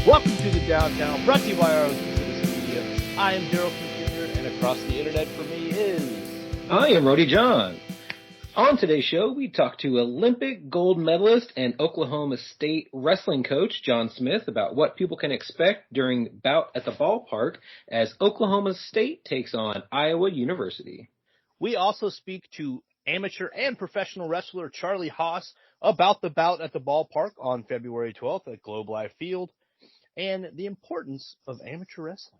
Welcome to the Downtown, brought to you by our Citizen Media. I am Daryl Jr., and across the internet for me is... I am Rody John. On today's show, we talk to Olympic gold medalist and Oklahoma State wrestling coach John Smith about what people can expect during Bout at the Ballpark as Oklahoma State takes on Iowa University. We also speak to amateur and professional wrestler Charlie Haas about the Bout at the Ballpark on February 12th at Globe Life Field and the importance of amateur wrestling.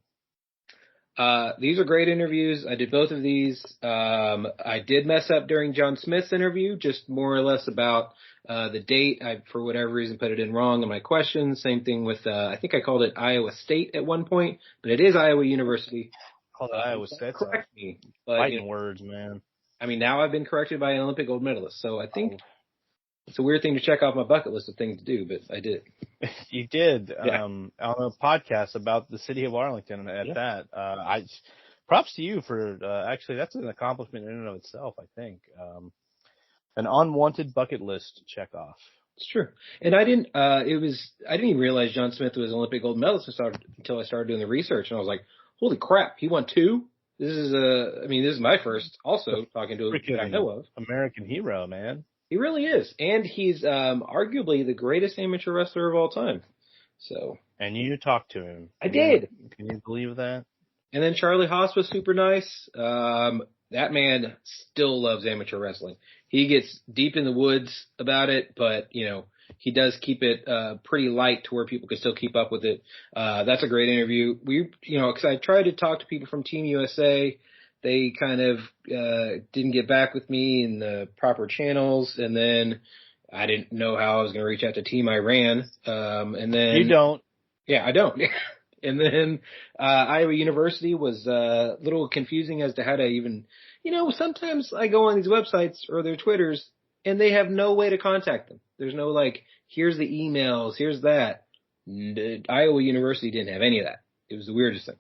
These are great interviews. I did both of these. I did mess up during John Smith's interview, just more or less about the date. I, for whatever reason, put it in wrong in my questions. Same thing with, I think I called it Iowa State at one point, but it is Iowa University. Called it Iowa State. Correct me. But, fighting words, man. I mean, now I've been corrected by an Olympic gold medalist, so I think it's a weird thing to check off my bucket list of things to do, but I did. You did, on a podcast about the city of Arlington at that. Props to you for, actually, that's an accomplishment in and of itself, I think. An unwanted bucket list check off. It's true. And I didn't even realize John Smith was an Olympic gold medalist until I started doing the research, and I was like, holy crap, he won 2? This is my first also talking to a guy I know of. American hero, man. He really is. And he's arguably the greatest amateur wrestler of all time. So. And you talked to him. I did. Can you believe that? And then Charlie Haas was super nice. That man still loves amateur wrestling. He gets deep in the woods about it, but, he does keep it pretty light to where people can still keep up with it. That's a great interview. Because I tried to talk to people from Team USA. They kind of didn't get back with me in the proper channels, and then I didn't know how I was going to reach out to Team Iran. And then you don't. Yeah, I don't. And then Iowa University was a little confusing as to how to even, sometimes I go on these websites or their Twitters, and they have no way to contact them. There's no here's the emails, here's that. Iowa University didn't have any of that. It was the weirdest thing.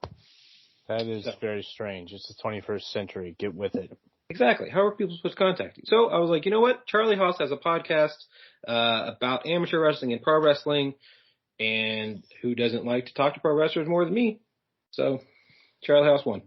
That is very strange. It's the 21st century. Get with it. Exactly. How are people supposed to contact you? So I was like, you know what? Charlie Haas has a podcast about amateur wrestling and pro wrestling, and who doesn't like to talk to pro wrestlers more than me? So Charlie Haas won.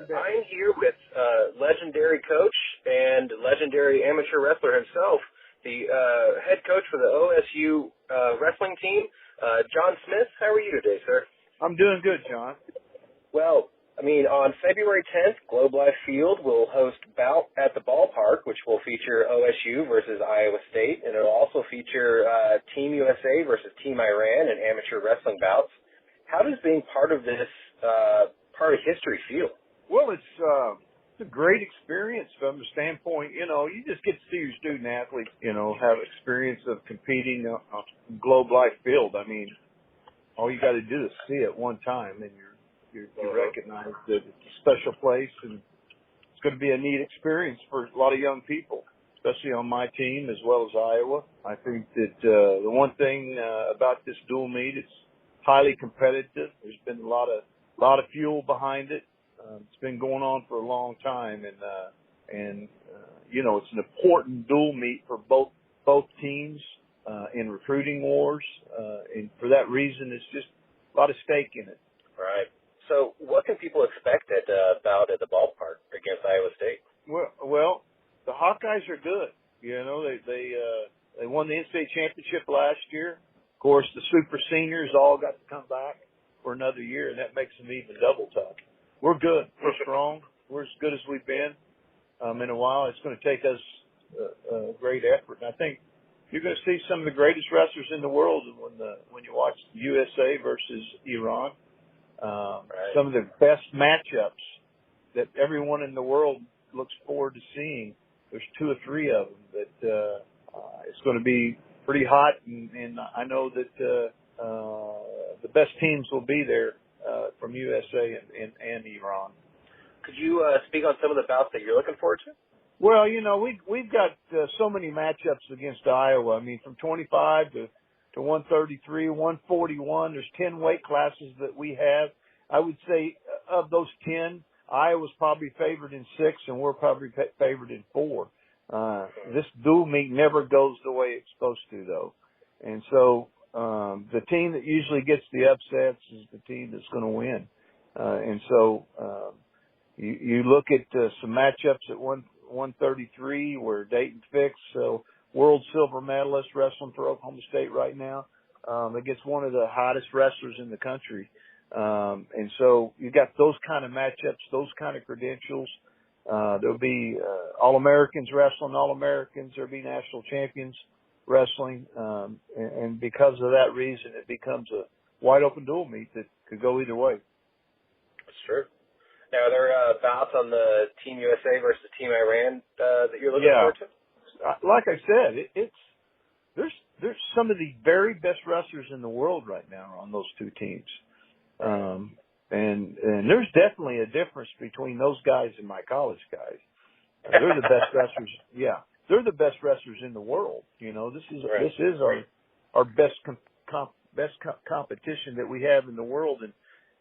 I'm here with legendary coach and legendary amateur wrestler himself, the head coach for the OSU wrestling team, John Smith. How are you today, sir? I'm doing good, John. Well, on February 10th, Globe Life Field will host Bout at the Ballpark, which will feature OSU versus Iowa State, and it'll also feature Team USA versus Team Iran in amateur wrestling bouts. How does being part of this part of history feel? Well, it's a great experience from the standpoint, you just get to see your student athletes, have experience of competing on Globe Life Field. All you got to do is see it one time, and you recognize that it's a special place, and it's going to be a neat experience for a lot of young people, especially on my team as well as Iowa. I think that the one thing about this dual meet, it's highly competitive. There's been a lot of fuel behind it. It's been going on for a long time, and it's an important dual meet for both teams in recruiting wars, and for that reason, it's just a lot of stake in it. Right. So, what can people expect at Bout at the Ballpark against Iowa State? Well, the Hawkeyes are good. They won the NCAA championship last year. Of course, the super seniors all got to come back for another year, and that makes them even double tough. We're good. We're strong. We're as good as we've been in a while. It's going to take us a great effort. And I think you're going to see some of the greatest wrestlers in the world when you watch USA versus Iran. Some of the best matchups that everyone in the world looks forward to seeing. There's 2 or 3 of them that it's going to be pretty hot, and I know that the best teams will be there from USA and Iran. Could you speak on some of the bouts that you're looking forward to? Well, we've got so many matchups against Iowa. I mean, from 25 to 133, 141. There's 10 weight classes that we have. I would say of those 10, Iowa's probably favored in 6, and we're probably favored in 4. This dual meet never goes the way it's supposed to, though. And so the team that usually gets the upsets is the team that's going to win. And so you look at some matchups at 133 where Dayton Fix, world silver medalist, wrestling for Oklahoma State right now, against one of the hottest wrestlers in the country. And so you got those kind of matchups, those kind of credentials. There'll be All-Americans wrestling, All-Americans. There'll be national champions wrestling. And because of that reason, it becomes a wide open dual meet that could go either way. That's true. Now, are there bouts on the Team USA versus Team Iran that you're looking forward to? Like I said, there's some of the very best wrestlers in the world right now on those two teams. And there's definitely a difference between those guys and my college guys. They're the best wrestlers. Yeah, they're the best wrestlers in the world. This is our best competition that we have in the world,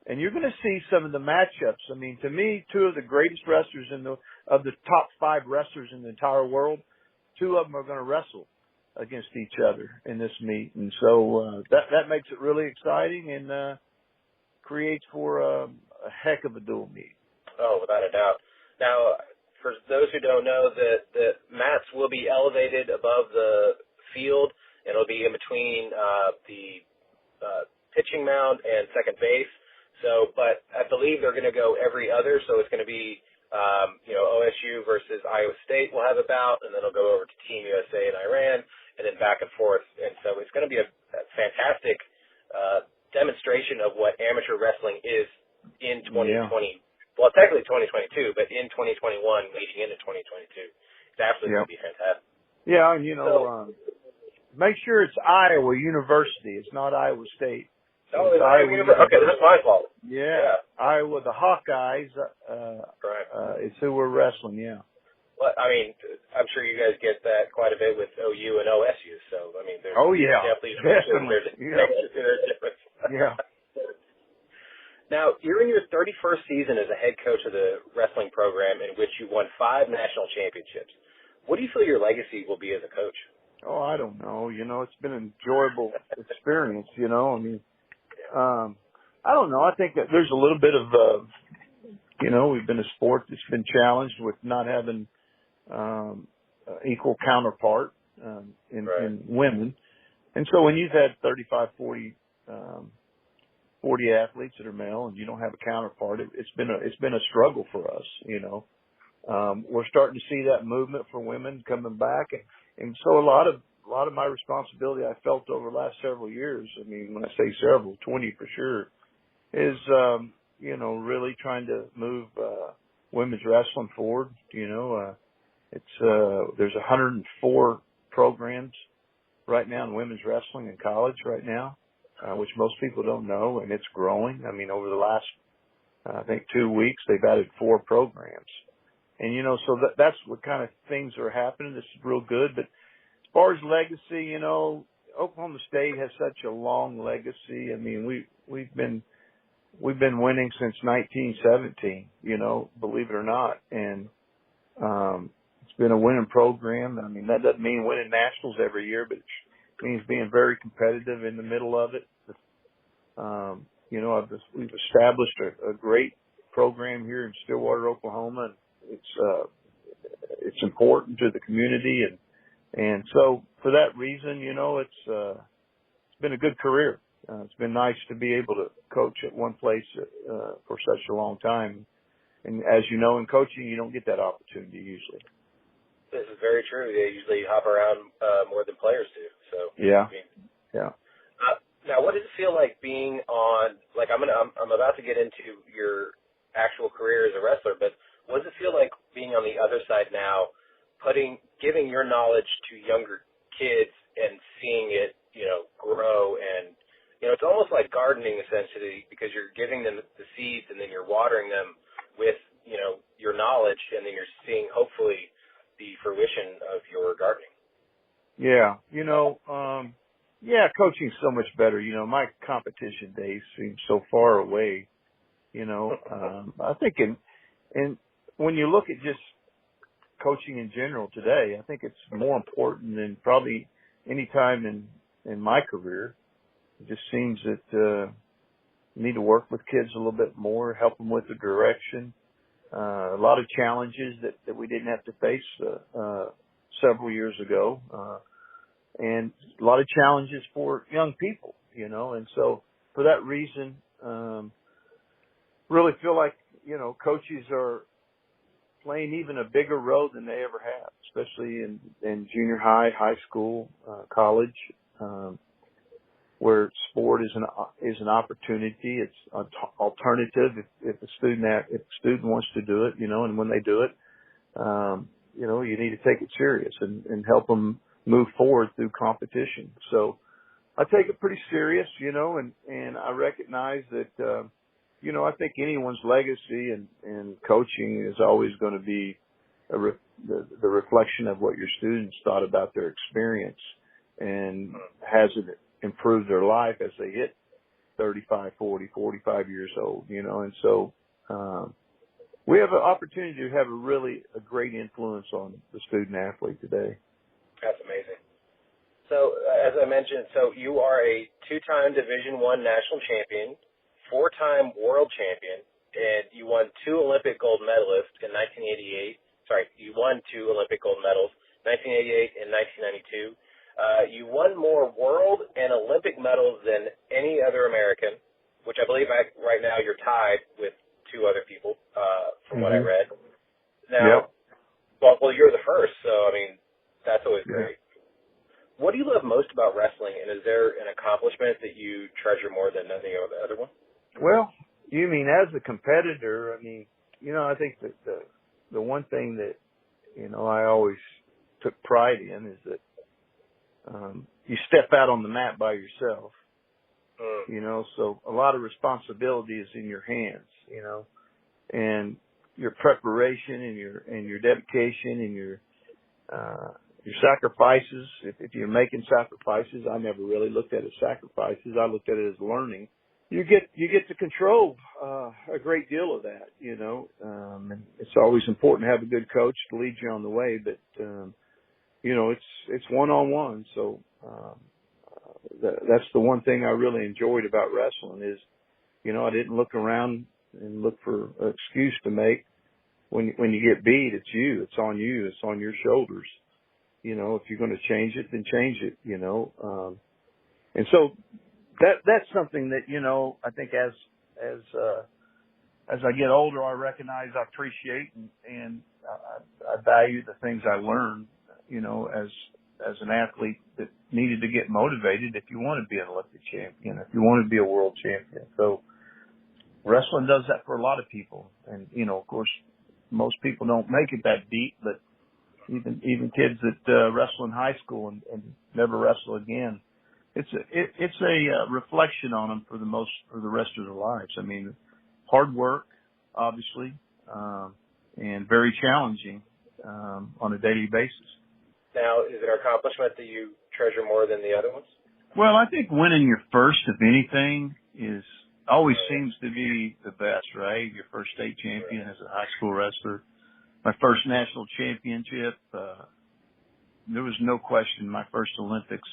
and you're going to see some of the matchups. I mean, to me, two of the greatest wrestlers of the top 5 wrestlers in the entire world, 2 of them are going to wrestle against each other in this meet, and so that makes it really exciting and creates for a heck of a dual meet. Oh, without a doubt. Now, for those who don't know, the mats will be elevated above the field, and it'll be in between the pitching mound and second base. So, but I believe they're going to go every other, so it's going to be OSU versus Iowa State will have a bout, and then it'll go over to Team USA and Iran, and then back and forth. And so it's going to be a fantastic demonstration of what amateur wrestling is in 2020. Yeah. Well, technically 2022, but in 2021, leading into 2022. It's absolutely going to be fantastic. Yeah, and make sure it's Iowa University. It's not Iowa State. Oh, it's Iowa University. Okay, that's my fault. Yeah. Iowa, the Hawkeyes, is who we're wrestling, yeah. Well, I mean, I'm sure you guys get that quite a bit with OU and OSU, so, I mean, there's definitely there's a difference. Yeah. Now, you're in your 31st season as a head coach of the wrestling program in which you won 5 national championships. What do you feel your legacy will be as a coach? Oh, I don't know. It's been an enjoyable experience, I mean, I don't know. I think that there's a little bit of, we've been a sport that's been challenged with not having equal counterpart in women. And so when you've had 35, 40 athletes that are male and you don't have a counterpart, it's been a struggle for us, We're starting to see that movement for women coming back. And so a lot of my responsibility I felt over the last several years, I mean, when I say several, 20 for sure, is, really trying to move women's wrestling forward. There's 104 programs right now in women's wrestling in college right now, which most people don't know, and it's growing. I mean, over the last, I think 2 weeks, they've added 4 programs. And, so that's what kind of things are happening. This is real good. But as far as legacy, Oklahoma State has such a long legacy. I mean, we've been winning since 1917, believe it or not. And it's been a winning program. I mean, that doesn't mean winning nationals every year, but it means being very competitive in the middle of it. We've established a great program here in Stillwater, Oklahoma. And it's important to the community. And so for that reason, it's been a good career. It's been nice to be able to coach at one place for such a long time. And as you know, in coaching, you don't get that opportunity usually. This is very true. They usually hop around more than players do. So yeah, I mean, yeah. Now, what does it feel like being on? Like, I'm about to get into your actual career as a wrestler, but what does it feel like being on the other side now, giving your knowledge to younger kids and seeing it, grow and it's almost like gardening essentially, because you're giving them the seeds and then you're watering them with, your knowledge, and then you're seeing hopefully fruition of your gardening. Yeah, coaching's so much better. My competition days seem so far away. I think and when you look at just coaching in general today, I think it's more important than probably any time in my career. It just seems that you need to work with kids a little bit more, help them with the direction. A lot of challenges that we didn't have to face several years ago, and a lot of challenges for young people, and so for that reason, really feel like, coaches are playing even a bigger role than they ever have, especially in junior high, high school, college, where sport is an opportunity. It's an alternative if a student wants to do it, and when they do it, you need to take it serious and help them move forward through competition. So I take it pretty serious, and I recognize that, I think anyone's legacy and coaching is always going to be the reflection of what your students thought about their experience, and has it improved their life as they hit 35, 40, 45 years old, and so we have an opportunity to have a great influence on the student athlete today. That's amazing. So, as I mentioned, you are a 2-time Division I national champion, 4-time world champion, and you won 2 Olympic gold medalists in 1988. Sorry, you won 2 Olympic gold medals, 1988 and 1992. You won more world and Olympic medals than any other American, which I believe right now you're tied with 2 other people, from what I read. Now, well, you're the first, so, that's always great. What do you love most about wrestling, and is there an accomplishment that you treasure more than any other one? Well, you mean as a competitor, I think that the one thing that, I always took pride in is that you step out on the mat by yourself, so a lot of responsibility is in your hands, and your preparation and your dedication and your sacrifices. If you're making sacrifices, I never really looked at it as sacrifices. I looked at it as learning. You get to control a great deal of that, and it's always important to have a good coach to lead you on the way, but it's one-on-one. So that's the one thing I really enjoyed about wrestling is, I didn't look around and look for an excuse to make. When you get beat, it's you. It's on you. It's on your shoulders. If you're going to change it, then change it. And so that's something that I think as I get older, I recognize, I appreciate, and I value the things I learned. As an athlete that needed to get motivated if you want to be an Olympic champion, if you want to be a world champion. So wrestling does that for a lot of people. And, of course, most people don't make it that deep, but even kids that wrestle in high school and never wrestle again, it's a reflection on them for the rest of their lives. Hard work, obviously, and very challenging on a daily basis. Now, is there an accomplishment that you treasure more than the other ones? Well, I think winning your first of anything always seems to be the best, right? Your first state champion as a high school wrestler. My first national championship, there was no question. My first Olympics,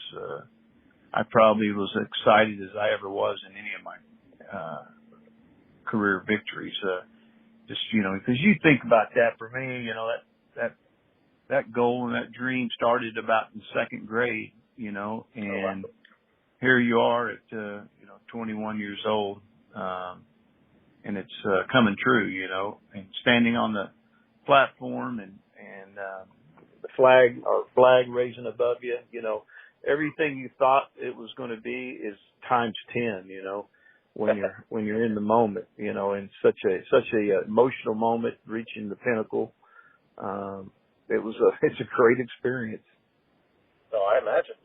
I probably was excited as I ever was in any of my career victories. Because you think about that, for me, that goal and that dream started about in second grade, and here you are at, 21 years old, and it's coming true, and standing on the platform and the flag raising above you, everything you thought it was going to be is times 10, when you're in the moment, in such a emotional moment, reaching the pinnacle. It's a great experience. Oh, I imagine.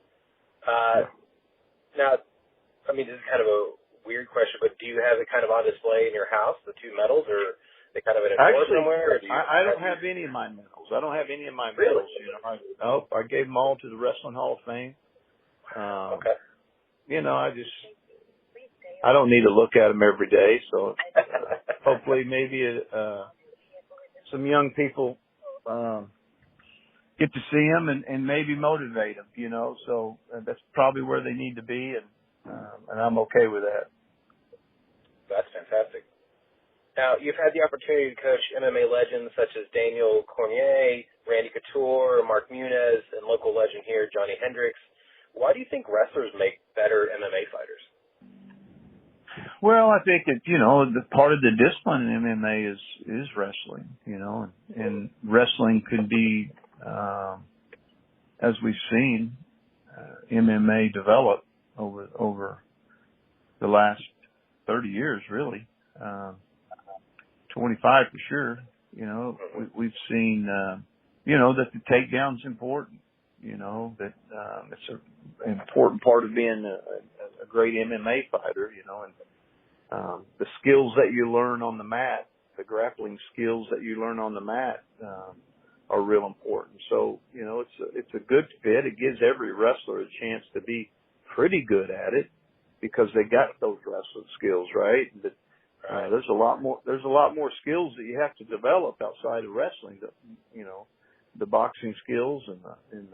Now, this is kind of a weird question, but do you have it kind of on display in your house, the 2 medals, or they kind of in a drawer Actually, somewhere? Or I don't have any of my medals. I don't have any of my Really? medals. You know, I gave them all to the Wrestling Hall of Fame. Okay. You know, I don't need to look at them every day. So hopefully, maybe some young people get to see them and maybe motivate them. You know, so that's probably where they need to be, and I'm okay with that. That's fantastic. Now, you've had the opportunity to coach MMA legends such as Daniel Cormier, Randy Couture, Mark Muniz, and local legend here, Johnny Hendricks. Why do you think wrestlers make better MMA fighters? Well, I think that, you know, the part of the discipline in MMA is wrestling, you know, and wrestling could be, as we've seen, MMA develop over the last 30 years, really. 25 for sure. You know, we've seen, you know, that the takedown's important, you know, that, it's an important part of being a great MMA fighter, you know, and, the skills that you learn on the mat, the grappling skills that you learn on the mat, are real important. So, you know, it's a good fit. It gives every wrestler a chance to be pretty good at it because they got those wrestling skills, right? But, there's a lot more skills that you have to develop outside of wrestling. You know, the boxing skills and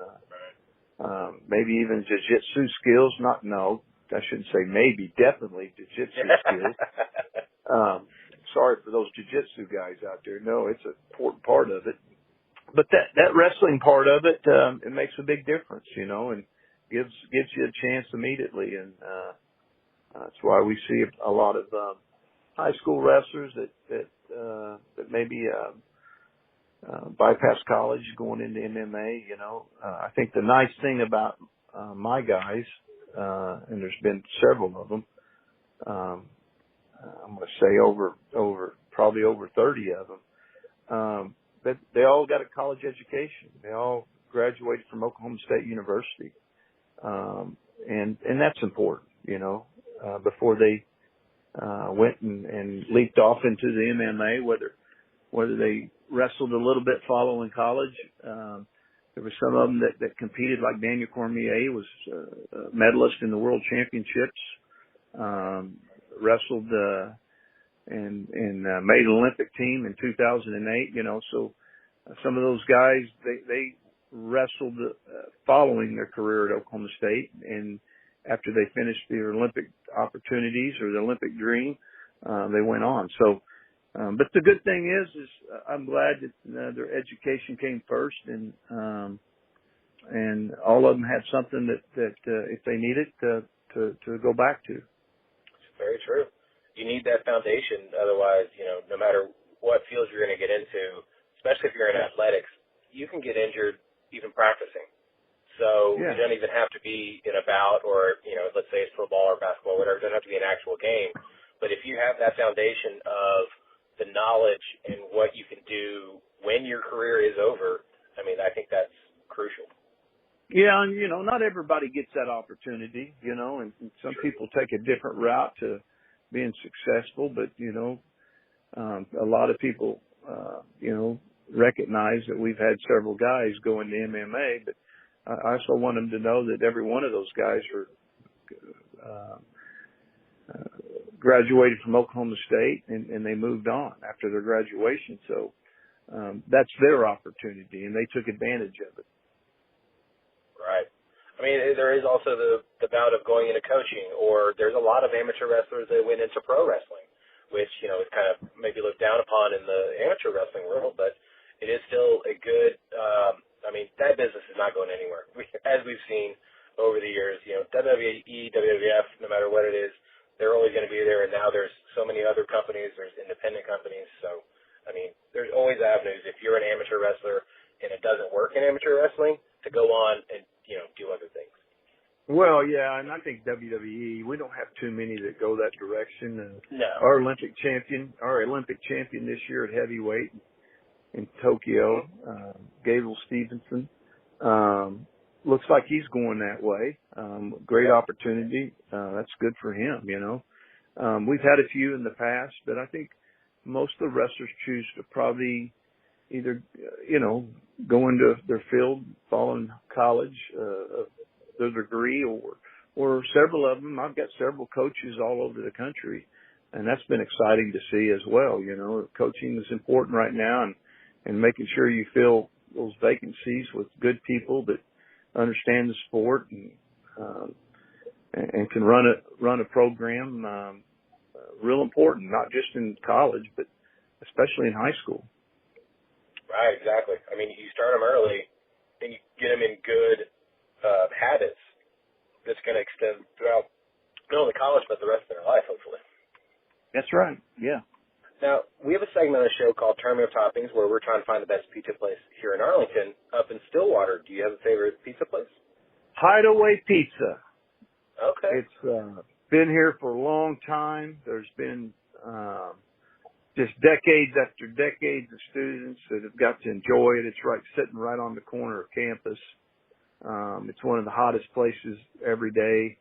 maybe even jiu-jitsu skills. I shouldn't say maybe, definitely jiu-jitsu skills. Sorry for those jiu-jitsu guys out there. No, it's an important part of it. But that wrestling part of it, it makes a big difference, you know, and gives you a chance immediately. And that's why we see a lot of high school wrestlers that maybe bypass college going into MMA, you know. I think the nice thing about my guys, and there's been several of them, I'm going to say probably over 30 of them, that they all got a college education. They all graduated from Oklahoma State University. And that's important, you know, before they went and leaped off into the MMA, whether they wrestled a little bit following college. There were some of them that competed, like Daniel Cormier was a medalist in the World Championships, wrestled and made an Olympic team in 2008. You know, so some of those guys they wrestled following their career at Oklahoma State, and after they finished their Olympic opportunities or the Olympic dream, they went on. So, but the good thing is I'm glad that their education came first, and all of them had something that if they need it to go back to. Very true. You need that foundation, otherwise, you know, no matter what field you're going to get into, especially if you're in athletics, you can get injured even practicing. So you don't even have to be in a bout or, you know, let's say it's football or basketball, whatever. It doesn't have to be an actual game. But if you have that foundation of the knowledge and what you can do when your career is over, I mean, I think that's crucial. Yeah, and, you know, not everybody gets that opportunity, you know, and some people take a different route to being successful. But, you know, a lot of people, you know, recognize that we've had several guys go into MMA, but I also want them to know that every one of those guys graduated from Oklahoma State and they moved on after their graduation. So that's their opportunity, and they took advantage of it. Right. I mean, there is also the bout of going into coaching, or there's a lot of amateur wrestlers that went into pro wrestling, which, you know, is kind of maybe looked down upon in the amateur wrestling world, but it is still a good I mean, that business is not going anywhere. As we've seen over the years, you know, WWE, WWF, no matter what it is, they're always going to be there. And now there's so many other companies. There's independent companies. So, I mean, there's always avenues if you're an amateur wrestler and it doesn't work in amateur wrestling to go on and, you know, do other things. Well, yeah, and I think WWE, we don't have too many that go that direction. No. Our Olympic champion this year at heavyweight in Tokyo, Gable Stevenson, looks like he's going that way. Great opportunity. That's good for him, you know. We've had a few in the past, but I think most of the wrestlers choose to probably either, go into their field following college, their degree, or several of them. I've got several coaches all over the country, and that's been exciting to see as well. Coaching is important right now, and making sure you fill those vacancies with good people that understand the sport and can run a program, real important, not just in college, but especially in high school. Right, exactly. I mean, you start them early and you get them in good habits that's going to extend throughout not only college, but the rest of their life, hopefully. That's right, yeah. Now, we have a segment on the show called Tournament of Toppings where we're trying to find the best pizza place here in Arlington. Up in Stillwater, do you have a favorite pizza place? Hideaway Pizza. Okay. It's been here for a long time. There's been just decades after decades of students that have got to enjoy it. It's sitting right on the corner of campus. It's one of the hottest places every day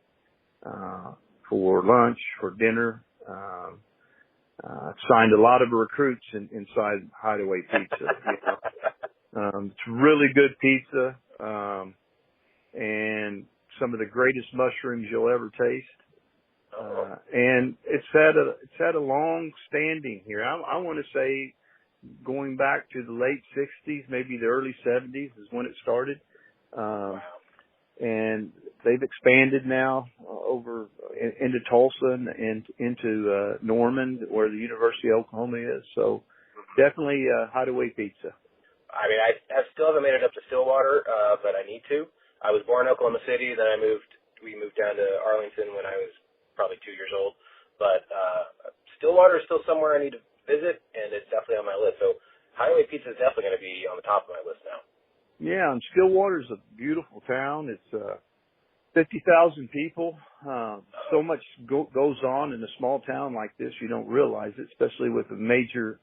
for lunch, for dinner. I've signed a lot of recruits inside Hideaway Pizza. It's really good pizza, and some of the greatest mushrooms you'll ever taste. And it's had a long standing here. I want to say going back to the late 60s, maybe the early 70s is when it started. And they've expanded now over into Tulsa and into Norman, where the University of Oklahoma is. So definitely Hideaway Pizza. I mean, I still haven't made it up to Stillwater, but I need to. I was born in Oklahoma City, then we moved down to Arlington when I was probably 2 years old. But Stillwater is still somewhere I need to visit, and it's definitely on my list. So Hideaway Pizza is definitely going to be on the top of my list now. Yeah, and Stillwater is a beautiful town. It's 50,000 people. So much goes on in a small town like this. You don't realize it, especially with a major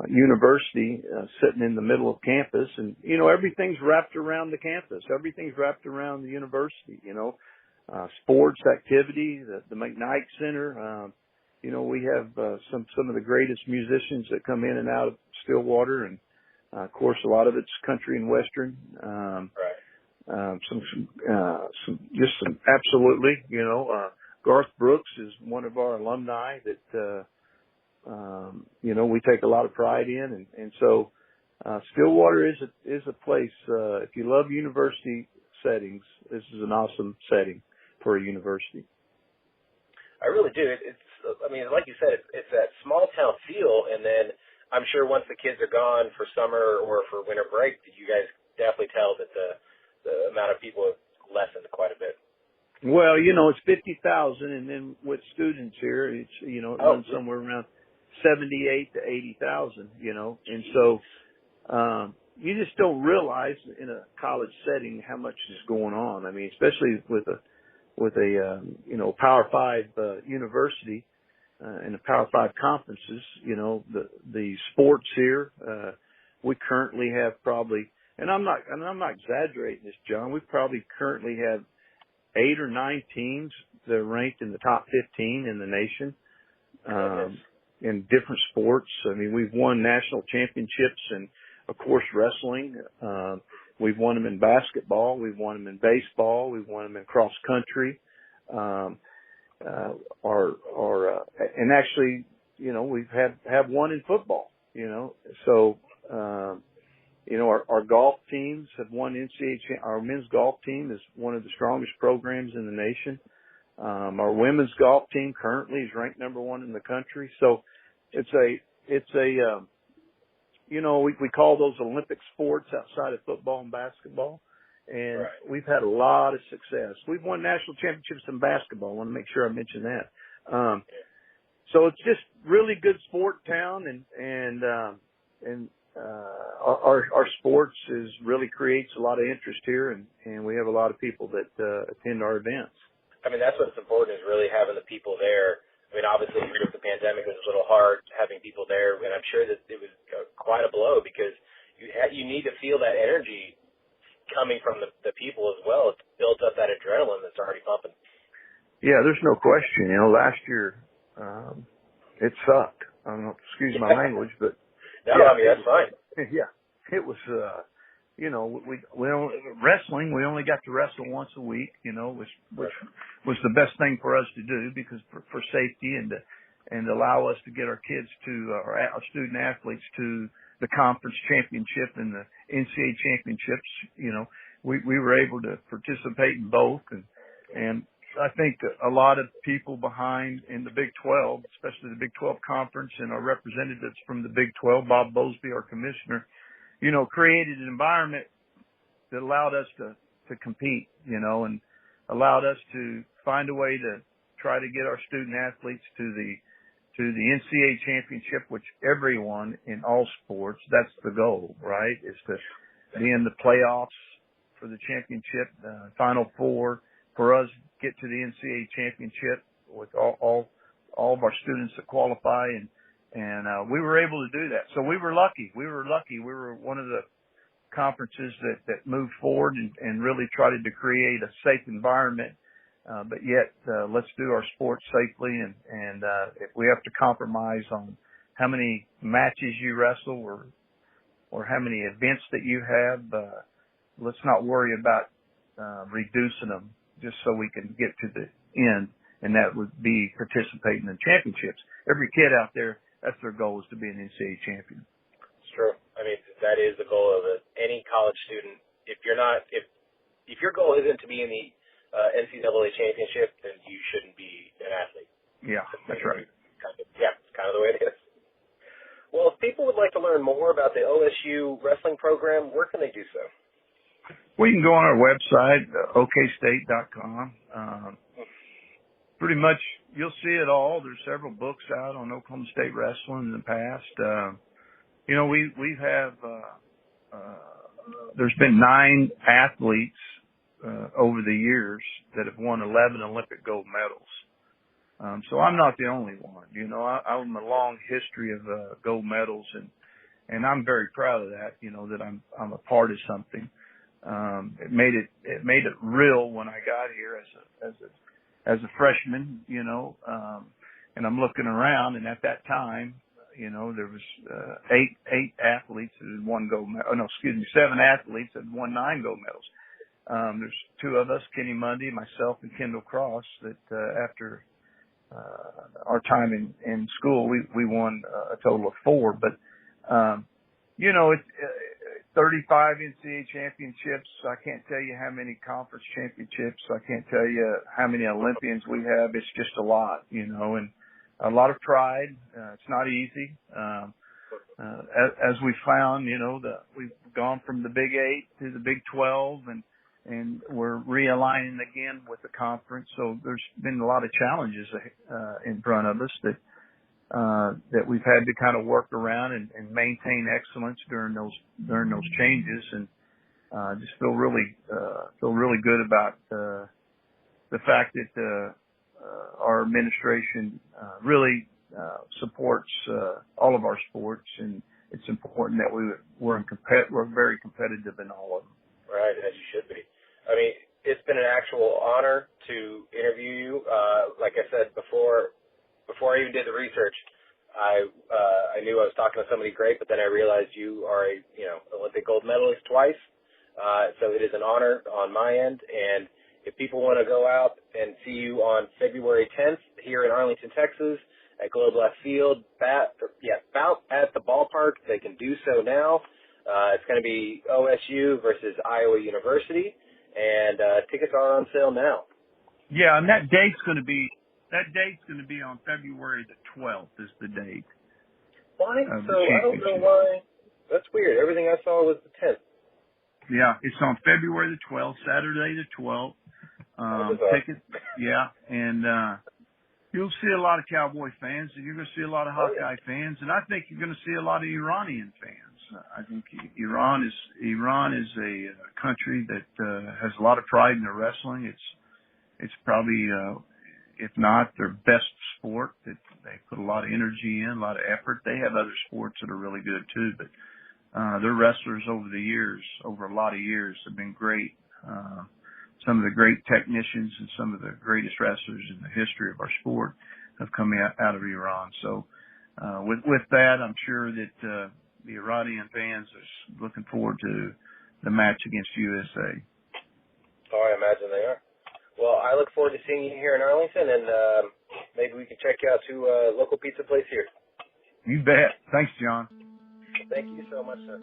university sitting in the middle of campus. And, everything's wrapped around the campus. Everything's wrapped around the university, sports activity, the McKnight Center. We have some of the greatest musicians that come in and out of Stillwater, and of course, a lot of it's country and western. Right. Some absolutely, Garth Brooks is one of our alumni that, we take a lot of pride in. And so, Stillwater is a place, if you love university settings, this is an awesome setting for a university. I really do. Like you said, it's that small town feel, and then I'm sure once the kids are gone for summer or for winter break, you guys definitely tell that the amount of people have lessened quite a bit. Well, it's 50,000, and then with students here, it's, it runs somewhere around 78 to 80,000, and so, you just don't realize in a college setting how much is going on. I mean, especially with a Power 5, university, and the Power 5 conferences, the sports here, we currently have probably, and I'm not exaggerating this, John, we probably currently have 8 or 9 teams that are ranked in the top 15 in the nation, in different sports. I mean, we've won national championships and, of course, wrestling. We've won them in basketball. We've won them in baseball. We've won them in cross country. And actually, we've have one in football, so, our golf teams have won NCAA. Our men's golf team is one of the strongest programs in the nation. Our women's golf team currently is ranked number 1 in the country. So we call those Olympic sports outside of football and basketball. And right. We've had a lot of success. We've won national championships in basketball. I want to make sure I mention that. So it's just really good sport town, and our sports really creates a lot of interest here, and we have a lot of people that attend our events. I mean, that's what's important, is really having the people there. I mean, obviously with the pandemic, it was a little hard having people there, and I'm sure that it was quite a blow, because you need to feel that energy coming from the people as well. It's built up that adrenaline that's already pumping. Yeah, there's no question. Last year, it sucked. I don't know, excuse my language, but no, I mean, that's fine. Yeah, it was, you know, we only, wrestling, we only got to wrestle once a week, you know, which was the best thing for us to do because for safety and allow us to get our kids to, our student athletes to the conference championship and the NCAA championships. You know, we were able to participate in both, and I think a lot of people behind in the Big 12, especially the Big 12 conference and our representatives from the Big 12, Bob Bosby, our commissioner, you know, created an environment that allowed us to compete, you know, and allowed us to find a way to try to get our student athletes to the NCAA championship, which everyone in all sports, that's the goal, right? Is to be in the playoffs for the championship, Final Four, for us get to the NCAA championship with all of our students that qualify, and we were able to do that. So we were lucky. We were one of the conferences that moved forward and really tried to create a safe environment. But yet, let's do our sports safely, and if we have to compromise on how many matches you wrestle or how many events that you have, let's not worry about reducing them just so we can get to the end, and that would be participating in championships. Every kid out there, that's their goal, is to be an NCAA champion. It's true. I mean, that is the goal of any college student. If your goal isn't to be in the NCAA championship, then you shouldn't be an athlete. Yeah, that's right. It's kind of the way it is. Well, if people would like to learn more about the OSU wrestling program, where can they do so? Well, you can go on our website, okstate.com. Pretty much, you'll see it all. There's several books out on Oklahoma State wrestling in the past. You know, we have, there's been 9 athletes over the years that have won 11 Olympic gold medals. So I'm not the only one. You know, I'm a long history of gold medals, and I'm very proud of that. You know, that I'm a part of something. It made it real when I got here as a freshman. You know, and I'm looking around, and at that time, you know, there was 8 athletes that had won gold medals. Oh no, excuse me, 7 athletes that had won 9 gold medals. There's 2 of us, Kenny Mundy, myself, and Kendall Cross, that after our time in school, we won a total of 4. But you know, it's 35 NCAA championships. I can't tell you how many conference championships. I can't tell you how many Olympians we have. It's just a lot, you know, and a lot of pride. It's not easy. As we found, you know, we've gone from the Big 8 to the Big 12, and we're realigning again with the conference. So there's been a lot of challenges in front of us that we've had to kind of work around and maintain excellence during those changes, and just feel really good about the fact that our administration really supports all of our sports, and it's important that we're very competitive in all of them. Right, as you should be. I mean, it's been an actual honor to interview you. Like I said before I even did the research, I knew I was talking to somebody great, but then I realized you are a Olympic gold medalist twice. So it is an honor on my end. And if people want to go out and see you on February 10th here in Arlington, Texas, at Globe Left Field, Bout at the Ballpark, they can do so now. It's going to be OSU versus Iowa University, and tickets are on sale now. Yeah, and that date's going to be on February the 12th is the date. Why? So I don't know why. That's weird. Everything I saw was the 10th. Yeah, it's on February the 12th, Saturday the 12th. Tickets, yeah, and you'll see a lot of Cowboy fans, and you're going to see a lot of Hawkeye fans, and I think you're going to see a lot of Iranian fans. I think Iran is a country that has a lot of pride in their wrestling. It's probably if not their best sport, that they put a lot of energy in, a lot of effort. They have other sports that are really good too, but their wrestlers over a lot of years have been great. Some of the great technicians and some of the greatest wrestlers in the history of our sport have come out of Iran. So with that, I'm sure that the Iranian fans are looking forward to the match against USA. Oh, I imagine they are. Well, I look forward to seeing you here in Arlington, and maybe we can check you out to a local pizza place here. You bet. Thanks, John. Thank you so much, sir.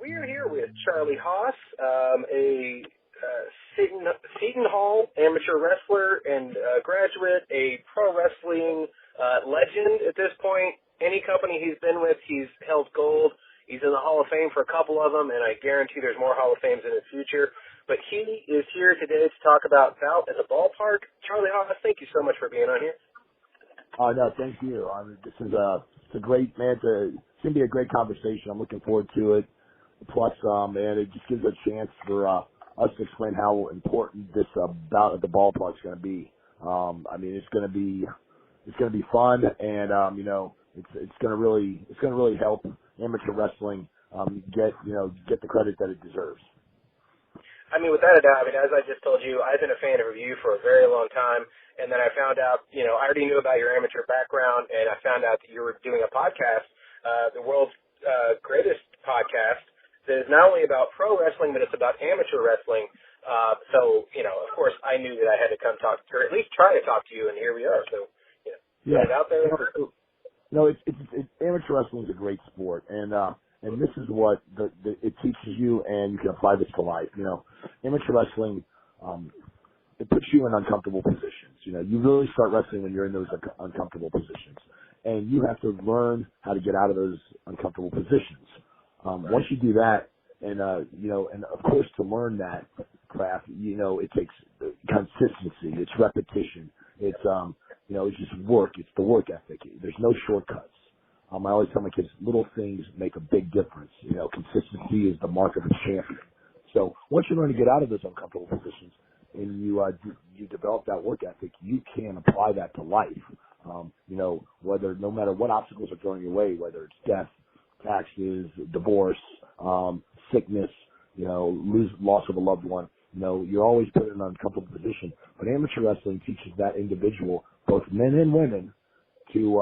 We are here with Charlie Haas, a Seton Hall amateur wrestler and graduate, a pro wrestling legend at this point. Any company he's been with, he's held gold. He's in the Hall of Fame for a couple of them, and I guarantee there's more Hall of Fames in his future. But he is here today to talk about Bout at the Ballpark. Charlie Haas, thank you so much for being on here. No, thank you. I mean, this is it's a great, man. It's going to be a great conversation. I'm looking forward to it. Plus, man, it just gives a chance for us to explain how important this bout at the Ballpark is going to be. I mean, it's going to be fun, and it's going to really help amateur wrestling get the credit that it deserves. I mean, without a doubt, as I just told you, I've been a fan of you for a very long time, and then I found out, I already knew about your amateur background, and I found out that you were doing a podcast, the world's greatest podcast, that is not only about pro wrestling, but it's about amateur wrestling. So, of course, I knew that I had to come talk to, or at least try to talk to you, and here we are. So, yeah, get it out there. It's amateur wrestling is a great sport, and this is what it teaches you, and you can apply this to life. Amateur wrestling, it puts you in uncomfortable positions. You really start wrestling when you're in those uncomfortable positions, and you have to learn how to get out of those uncomfortable positions. Once you do that, and of course to learn that craft, it takes consistency, it's repetition, it's just work, it's the work ethic. There's no shortcuts. I always tell my kids, little things make a big difference. Consistency is the mark of a champion. So once you learn to get out of those uncomfortable positions and you develop that work ethic, you can apply that to life. No matter what obstacles are thrown your way, whether it's death, taxes, divorce, sickness, loss of a loved one, you're always put in an uncomfortable position. But amateur wrestling teaches that individual, both men and women, to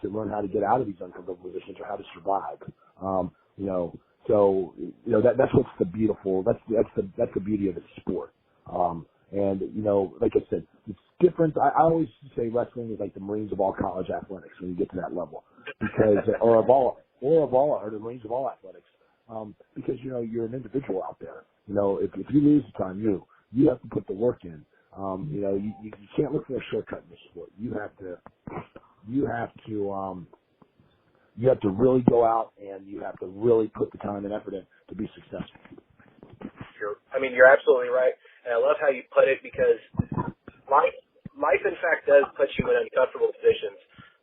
learn how to get out of these uncomfortable positions or how to survive. That's what's the beautiful. That's the beauty of the sport. Like I said, it's different. I always say wrestling is like the Marines of all college athletics when you get to that level, because or the Marines of all athletics, because you're an individual out there. If you lose the time, you have to put the work in. You can't look for a shortcut in this sport. You have to really go out, and you have to really put the time and effort in to be successful. You're absolutely right, and I love how you put it, because life in fact does put you in uncomfortable positions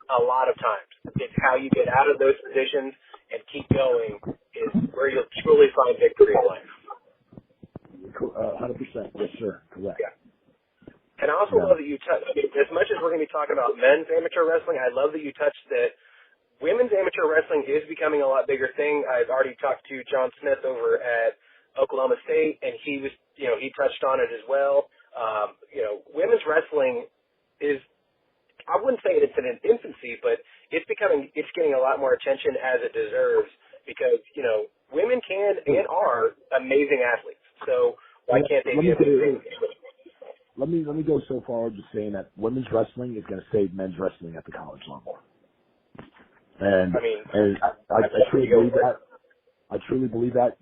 a lot of times. It's how you get out of those positions and keep going is where you'll truly find victory in life. 100%, yes sir, correct. Yeah. And I also love that you touched, as much as we're going to be talking about men's amateur wrestling, I love that you touched that women's amateur wrestling is becoming a lot bigger thing. I've already talked to John Smith over at Oklahoma State, and he was, he touched on it as well. Women's wrestling is, I wouldn't say it's in an infancy, but it's getting a lot more attention as it deserves, because, women can and are amazing athletes. So why can't they be amazing? Let me go so far as just saying that women's wrestling is going to save men's wrestling at the college level. And I truly believe that. I truly believe that.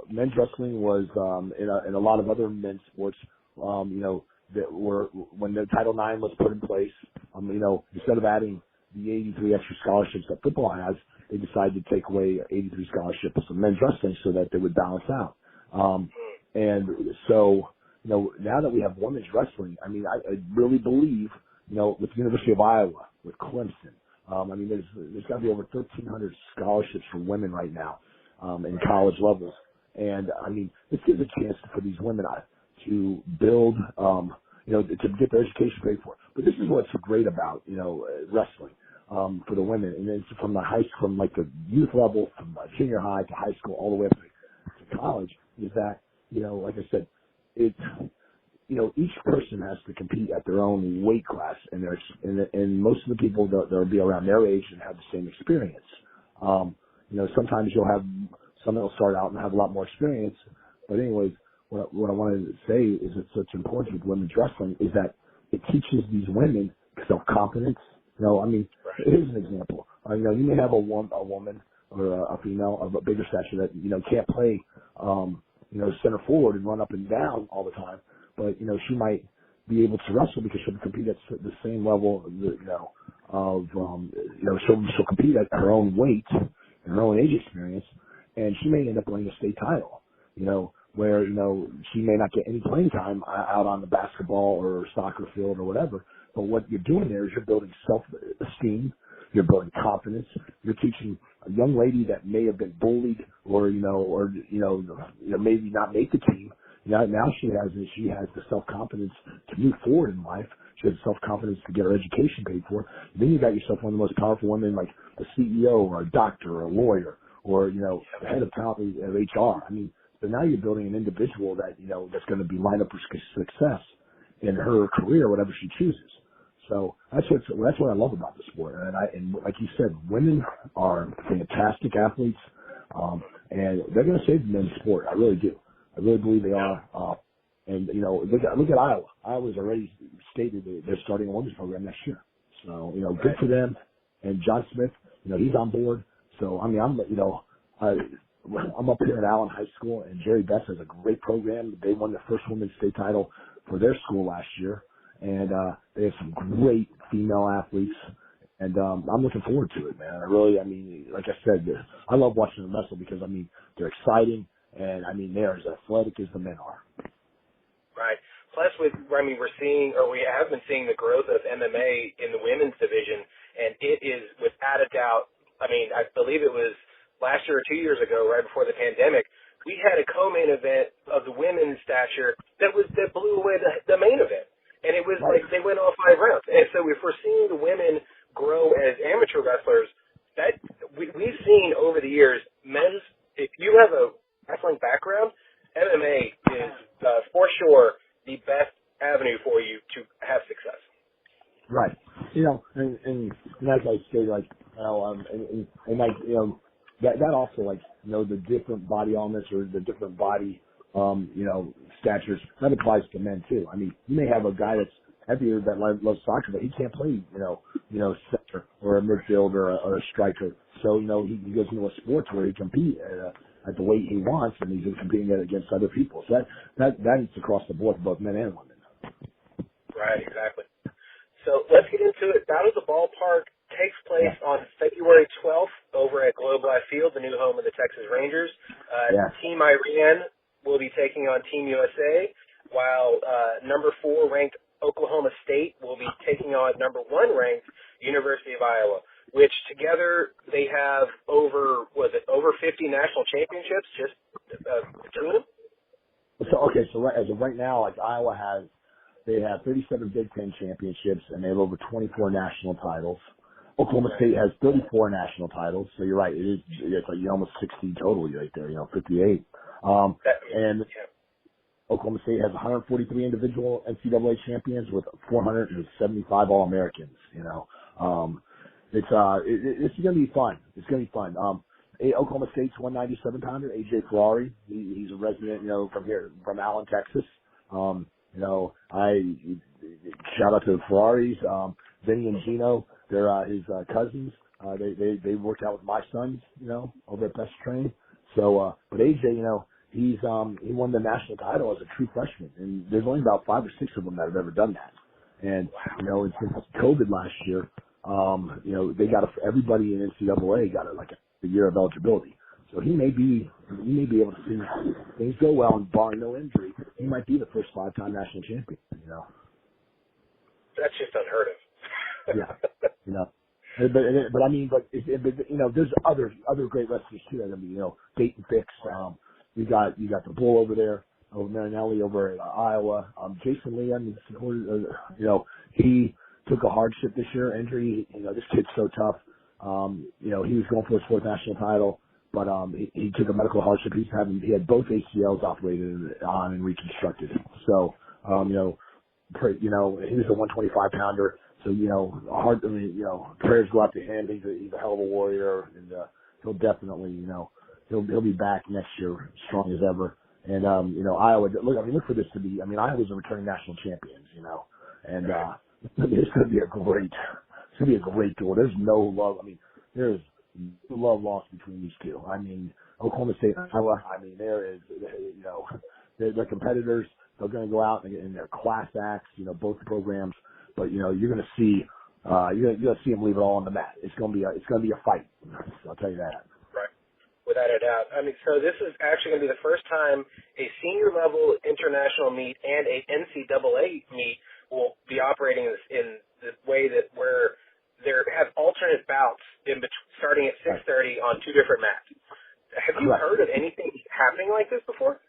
Men's wrestling was in a lot of other men's sports. That were when the Title IX was put in place. Instead of adding the 83 extra scholarships that football has, they decided to take away 83 scholarships of men's wrestling so that they would balance out. And so, now that we have women's wrestling, I really believe, with the University of Iowa, with Clemson, there's got to be over 1,300 scholarships for women right now, in college levels. And this gives a chance for these women to build, to get their education paid for. But this is what's so great about, wrestling, for the women. And it's from from like the youth level, from junior high to high school, all the way up to college, is that, like I said, it's, each person has to compete at their own weight class, and most of the people that'll be around their age and have the same experience. Sometimes you'll have some that'll start out and have a lot more experience. But anyways, what I wanted to say is it's such important with women's wrestling is that it teaches these women self-confidence. Here's an example. You may have a woman or a female of a bigger stature that, can't play, center forward and run up and down all the time. But, she might be able to wrestle because she'll compete at the same level, she'll compete at her own weight and her own age experience, and she may end up winning a state title, where, she may not get any playing time out on the basketball or soccer field or whatever. But what you're doing there is you're building self-esteem, you're building confidence, you're teaching a young lady that may have been bullied or maybe not make the team. Now she has the self-confidence to move forward in life. She has the self-confidence to get her education paid for. Then you got yourself one of the most powerful women, like a CEO or a doctor or a lawyer or, the head of talent of HR. So now you're building an individual that, that's going to be lined up for success in her career, whatever she chooses. So that's what I love about the sport. And like you said, women are fantastic athletes, and they're going to save the men's sport. I really do. I really believe they are. And look at Iowa. Iowa's already stated that they're starting a women's program next year. So good for them. And John Smith, he's on board. So I'm up here at Allen High School, and Jerry Best has a great program. They won the first women's state title for their school last year, and they have some great female athletes. And I'm looking forward to it, man. Like I said, I love watching them wrestle because they're exciting. And they're as athletic as the men are. Right. Plus, we have been seeing the growth of MMA in the women's division, and it is without a doubt. I believe it was last year or 2 years ago, right before the pandemic, we had a co-main event of the women's stature that blew away the main event, and it was like they went all 5 rounds. And so, if we're seeing the women grow as amateur wrestlers, that we've seen over the years, men's. If you have a wrestling background, MMA is for sure the best avenue for you to have success. Right. And as I say, that also, the different body elements or the different body, statures, that applies to men too. You may have a guy that's heavier that loves soccer, but he can't play, center or a midfield or a striker. So, he goes into a sport where he competes at the weight he wants, and he's competing against other people. So that is across the board for both men and women. Right, exactly. So let's get into it. Bout at the Ballpark takes place on February 12th over at Globe Life Field, the new home of the Texas Rangers. Team Iran will be taking on Team USA, while number 4 ranked Oklahoma State will be taking on number 1 ranked University of Iowa, which together they have over 50 national championships just between them? So as of right now, Iowa they have 37 Big Ten championships, and they have over 24 national titles. Oklahoma State has 34 national titles, so you're right. It's almost 60 total right there, 58. And Oklahoma State has 143 individual NCAA champions with 475 All-Americans, It's going to be fun. It's going to be fun. Oklahoma State's 197-pounder, AJ Ferrari. He's a resident, from Allen, Texas. I shout out to the Ferraris. Vinny and Gino, they're his cousins. They worked out with my sons, over at Best Train. So, but AJ, he won the national title as a true freshman, and there's only about 5 or 6 of them that have ever done that. And since COVID last year, they got everybody in NCAA got a year of eligibility. So he may be able to see things go well, and barring no injury, he might be the first 5-time national champion. That's just unheard of. But there's other great wrestlers too. Dayton Fix. You got the Bull over there. over Marinelli over at Iowa. Jason Leon, he took a hardship this year, injury. This kid's so tough. He was going for his 4th national title, but he took a medical hardship. He had both ACLs operated on and reconstructed. So, he was a 125 pounder. So, prayers go out to him. He's a hell of a warrior, and he'll definitely, he'll be back next year strong as ever. And Iowa, look for this to be. Iowa's a returning national champions, and it's going to be a great duel. There's no love. There's no love lost between these two. Oklahoma State and Iowa. There is, they're competitors. They're going to go out and they're class acts. Both programs. But you're going to see, you're going to see them leave it all on the mat. It's going to be a fight. I'll tell you that. Without a doubt. So this is actually going to be the first time a senior level international meet and a NCAA meet will be operating in the way that where there have alternate bouts starting at 6:30 on 2 different mats. Have you heard of anything happening like this before?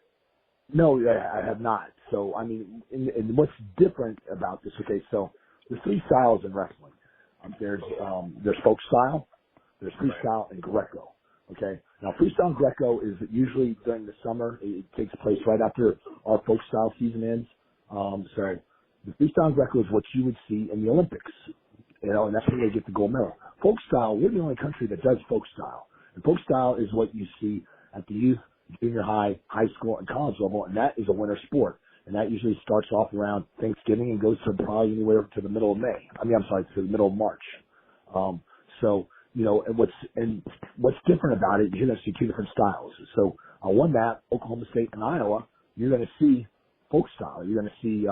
No, I have not. So, and what's different about this, okay, so there's 3 styles in wrestling. There's folk style, there's freestyle, and Greco. Okay. Now, freestyle and Greco is usually during the summer. It takes place right after our folk style season ends. So the freestyle and Greco is what you would see in the Olympics, and that's where they get the gold medal. Folk style, we're the only country that does folk style. And folk style is what you see at the youth, junior high, high school, and college level, and that is a winter sport. And that usually starts off around Thanksgiving and goes to probably anywhere to the middle of May. To the middle of March. And what's different about it, you're going to see 2 different styles. So on one map, Oklahoma State and Iowa, you're going to see folk style. You're going to see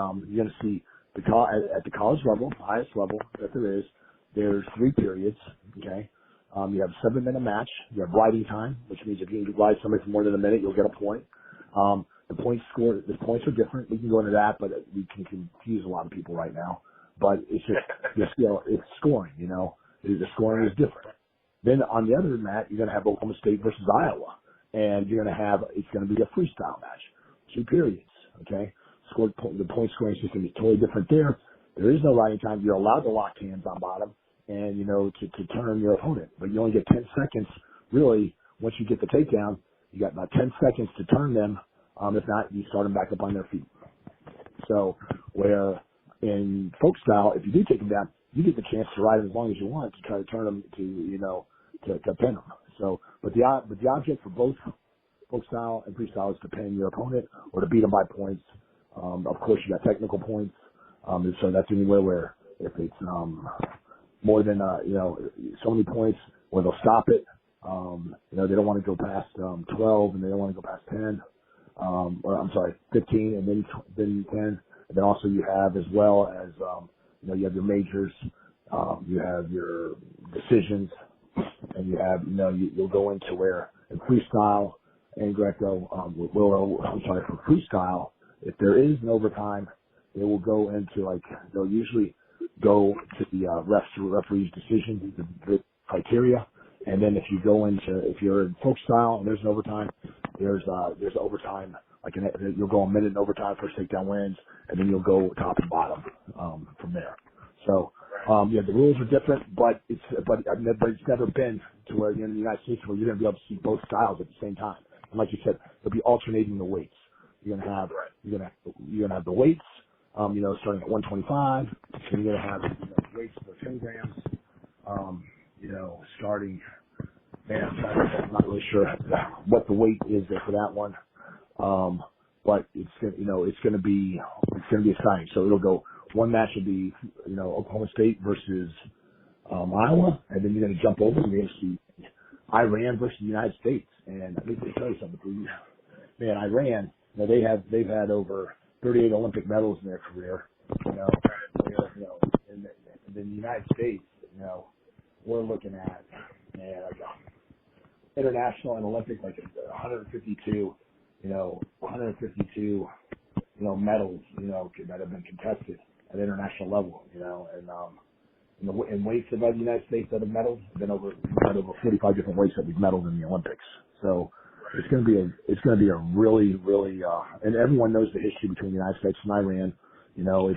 at the college level, highest level that there is. There's 3 periods. Okay, you have a 7-minute match. You have riding time, which means if you can ride somebody for more than a minute, you'll get a point. The points are different. We can go into that, but we can confuse a lot of people right now. But it's just it's scoring. The scoring is different. Then on the other mat, you're going to have Oklahoma State versus Iowa, and it's going to be a freestyle match, 2 periods. Okay, the point scoring system is totally different there. There is no riding time. You're allowed to lock hands on bottom, and to turn your opponent, but you only get 10 seconds. Really, once you get the takedown, you got about 10 seconds to turn them. If not, you start them back up on their feet. So where in folk style, if you do take them down, you get the chance to ride them as long as you want to try to turn them to pin them. So, but the object for both folk style and freestyle is to pin your opponent or to beat them by points. Of course, you got technical points. So that's anywhere where if it's more than so many points where they'll stop it. They don't want to go past 12 and they don't want to go past 10. 15 and then 10. And then also you have as well as you have your majors, you have your decisions, and you have you'll go into where in freestyle and Greco for freestyle, if there is an overtime, they will go into they'll usually go to the referee's decision, the criteria, and then if you're in folk style and there's an overtime, there's overtime. You'll go a minute in overtime for takedown wins, and then you'll go top and bottom from there. So the rules are different, but it's never been to where in the United States where you're going to be able to see both styles at the same time. And like you said, they'll be alternating the weights. You're going to have the weights, starting at 125, and you're going to have weights for 10 grams, starting. Man, I'm not really sure what the weight is there for that one. But it's going to be exciting. So it'll go, one match will be, Oklahoma State versus, Iowa. And then you're going to jump over and you're going to see Iran versus the United States. And let me tell you something. Man, Iran, they've had over 38 Olympic medals in their career, and then the United States, we're looking at, international and Olympic, 152, 152, medals, that have been contested at international level, and in weights above the United States that have medaled, have been over 45 different weights that we've medaled in the Olympics. So, it's going to be a really, really, and everyone knows the history between the United States and Iran. You know,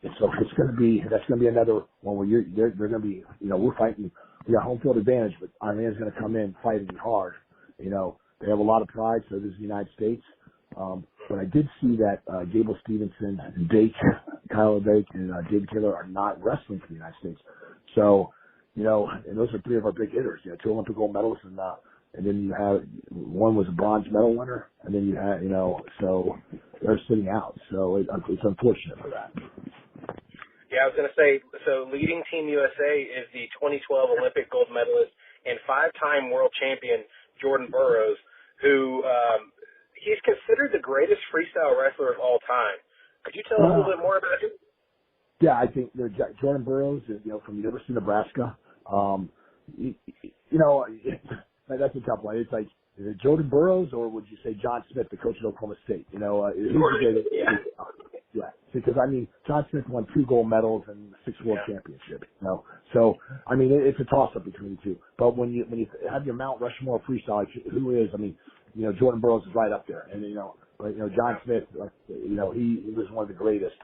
that's going to be another one where they're going to be, you know, we're fighting, we got home field advantage, but Iran's going to come in fighting hard. You know, they have a lot of pride, so does the United States. But I did see that Gable Stevenson and Kyle Bake, and David Taylor are not wrestling for the United States. So, you know, and those are three of our big hitters. You know, 2 Olympic gold medalists, and then you have one was a bronze medal winner, and then you have, you know, so they're sitting out. So it's unfortunate for that. Yeah, I was going to say, so leading Team USA is the 2012 Olympic gold medalist and 5-time world champion Jordan Burroughs, who he's considered the greatest freestyle wrestler of all time. Could you tell us a little bit more about him? Yeah, I think Jordan Burroughs, you know, from University of Nebraska. You know, that's a tough one. It's like, is it Jordan Burroughs or would you say John Smith, the coach at Oklahoma State? You know, yeah. Because I mean, John Smith won 2 gold medals and 6 world championships. You know, so I mean, it's a toss up between the two. But when you have your Mount Rushmore freestyle, like, who is? I mean, you know, Jordan Burroughs is right up there, and you know, but you know, John Smith, you know, he was one of the greatest.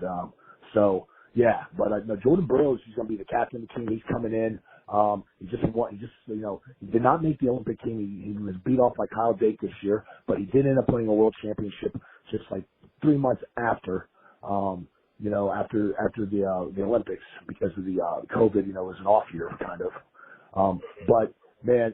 So yeah, but no, Jordan Burroughs, he's going to be the captain of the team. He's coming in. He just you know, he did not make the Olympic team. He was beat off by Kyle Dake this year, but he did end up winning a world championship just like 3 months after. You know, after the Olympics because of the COVID, you know, it was an off year kind of. But man,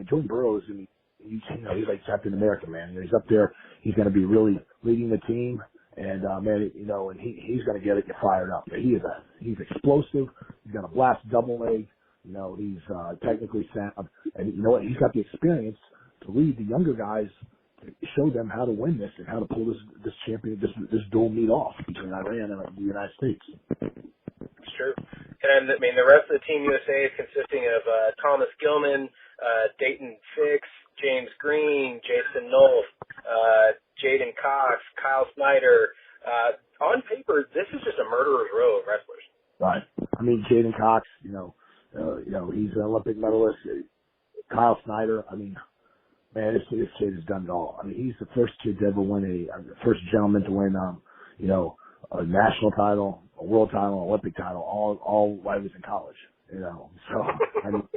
Jordan Burroughs, I mean, he's like Captain America, man. You know, he's up there. He's going to be really leading the team, and man, you know, and he's going to get fired up. He's explosive. He's going to blast double leg. You know, he's technically sound, and you know what? He's got the experience to lead the younger guys. Show them how to win this and how to pull this dual meet off between Iran and the United States. It's true. And I mean, the rest of the Team USA is consisting of Thomas Gilman, Dayton Fix, James Green, Jason Nolf, Jaden Cox, Kyle Snyder. On paper, this is just a murderer's row of wrestlers. Right. I mean, Jaden Cox, you know, he's an Olympic medalist. Kyle Snyder, I mean, man, this kid has done it all. I mean, he's the first kid to ever win the first gentleman to win, you know, a national title, a world title, an Olympic title, all while he was in college. You know, so I mean,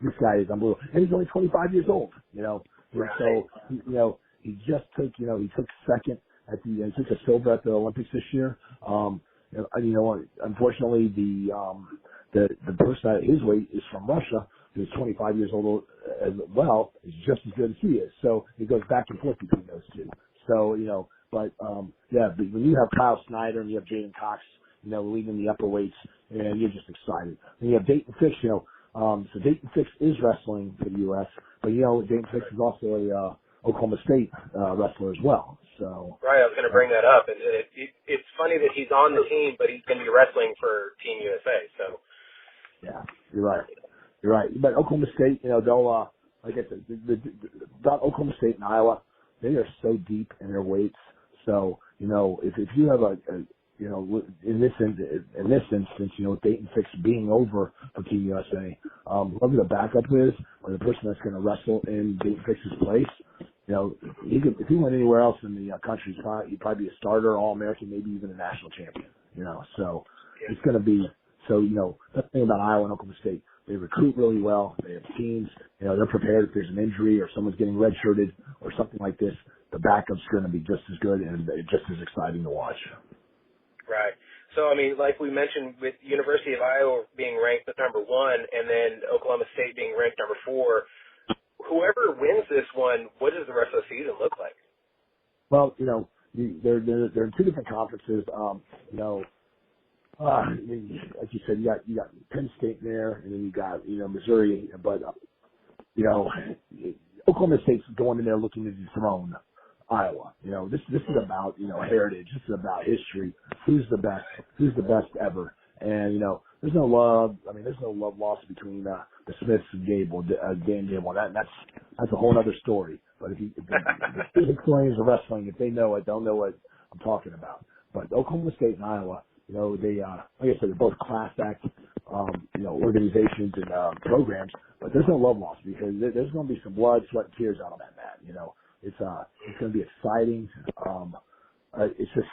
this guy is unbelievable, and he's only 25 years old. You know, right. So you know, he took second at he took a silver at the Olympics this year. You know, unfortunately, the person at his weight is from Russia, who's 25 years old as well, is just as good as he is. So it goes back and forth between those two. So, you know, but when you have Kyle Snyder and you have Jaden Cox, you know, leading the upper weights, and you're just excited. And you have Dayton Fix, you know, so Dayton Fix is wrestling for the U.S., but, you know, Dayton Fix is also a Oklahoma State wrestler as well. So right, I was going to bring that up. And it's funny that he's on the team, but he's going to be wrestling for Team USA. So yeah, you're right. You're right. But Oklahoma State, you know, they'll like I said, about Oklahoma State and Iowa, they are so deep in their weights. So you know, if you have you know, in this instance, you know, Dayton Fix being over for Team USA, whoever the backup is or the person that's going to wrestle in Dayton Fix's place, you know, if he went anywhere else in the country, he'd probably be a starter, All-American, maybe even a national champion. You know, so it's going to be so. You know, the thing about Iowa and Oklahoma State, they recruit really well. They have teams. You know, they're prepared if there's an injury or someone's getting redshirted or something like this. The backup's going to be just as good and just as exciting to watch. Right. So, I mean, like we mentioned, with University of Iowa being ranked at number 1 and then Oklahoma State being ranked number 4, whoever wins this one, what does the rest of the season look like? Well, you know, they're in 2 different conferences. You know, like you said, you got Penn State there, and then you got, you know, Missouri. But you know, Oklahoma State's going in there looking to dethrone Iowa. You know, this is about, you know, heritage. This is about history. Who's the best? Who's the best ever? And you know, there's no love. I mean, there's no love lost between the Smiths and Gable, Dan Gable. That's a whole other story. But if the historians of wrestling, if they know it, they'll know what I'm talking about. But Oklahoma State and Iowa, you know, they like I said, they're both class act, you know, organizations and programs. But there's no love lost because there's going to be some blood, sweat, and tears out on that mat. It's going to be exciting. It's just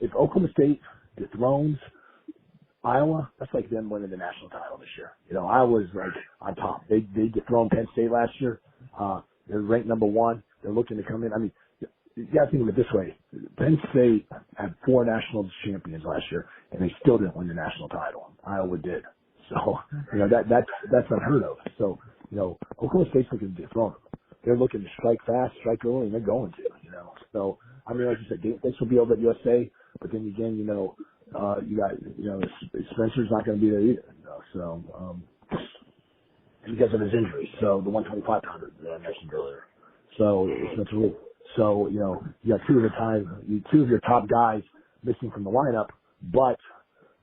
if Oklahoma State dethrones Iowa, that's like them winning the national title this year. Iowa was like on top. They dethroned Penn State last year. They're ranked number 1. They're looking to come in. I mean, you got to think of it this way. Penn State had 4 national champions last year, and they still didn't win the national title. Iowa did. So, that's unheard of. So, Oklahoma State's looking to dethrone them. They're looking to strike fast, strike early, and they're going to, So, I mean, like you said, this will be over at USA, but then again, you got, Spencer's not going to be there either, So, because of his injury. So, the 125 pounder that I mentioned earlier. So, Spencer Lee. So, you got two of your top guys missing from the lineup, but,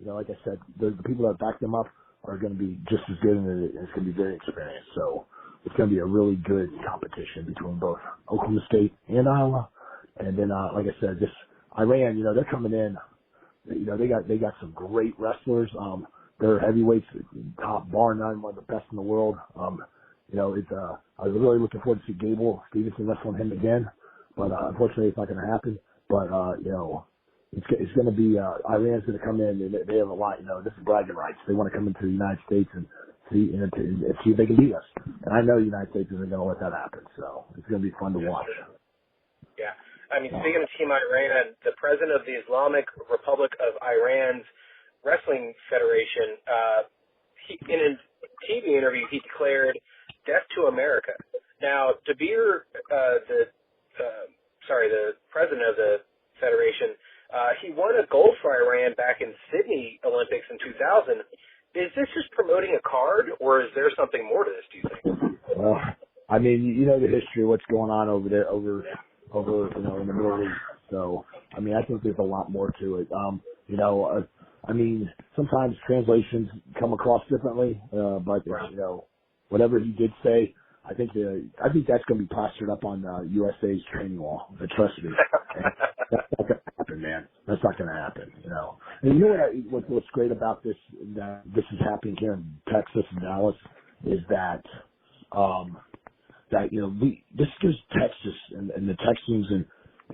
like I said, the people that back them up are going to be just as good, and it's going to be very experienced. So, it's going to be a really good competition between both Oklahoma State and Iowa. And then, like I said, this Iran, they're coming in. They got some great wrestlers. They're heavyweights, top bar none, one of the best in the world. I was really looking forward to see Gable Stevenson wrestling him again, but unfortunately, it's not going to happen. But it's going to be Iran's going to come in, and they have a lot. This is bragging rights. They want to come into the United States and see if they can beat us. And I know the United States isn't going to let that happen. So it's going to be fun to watch. Yeah. I mean, speaking of Team Iran, the president of the Islamic Republic of Iran's Wrestling Federation, in a TV interview, he declared death to America. Now, Dabir, the president of the federation, he won a gold for Iran back in Sydney Olympics in 2000. Is this just promoting a card, or is there something more to this, do you think? Well, I mean, the history of what's going on over there, over in the Middle East. So, I mean, I think there's a lot more to it. I mean, sometimes translations come across differently, but whatever he did say, I think that's going to be plastered up on USA's training wall. Trust me, that's not going to happen, man. That's not going to happen. And what's great about this? That this is happening here in Texas and Dallas is that this gives Texas and the Texans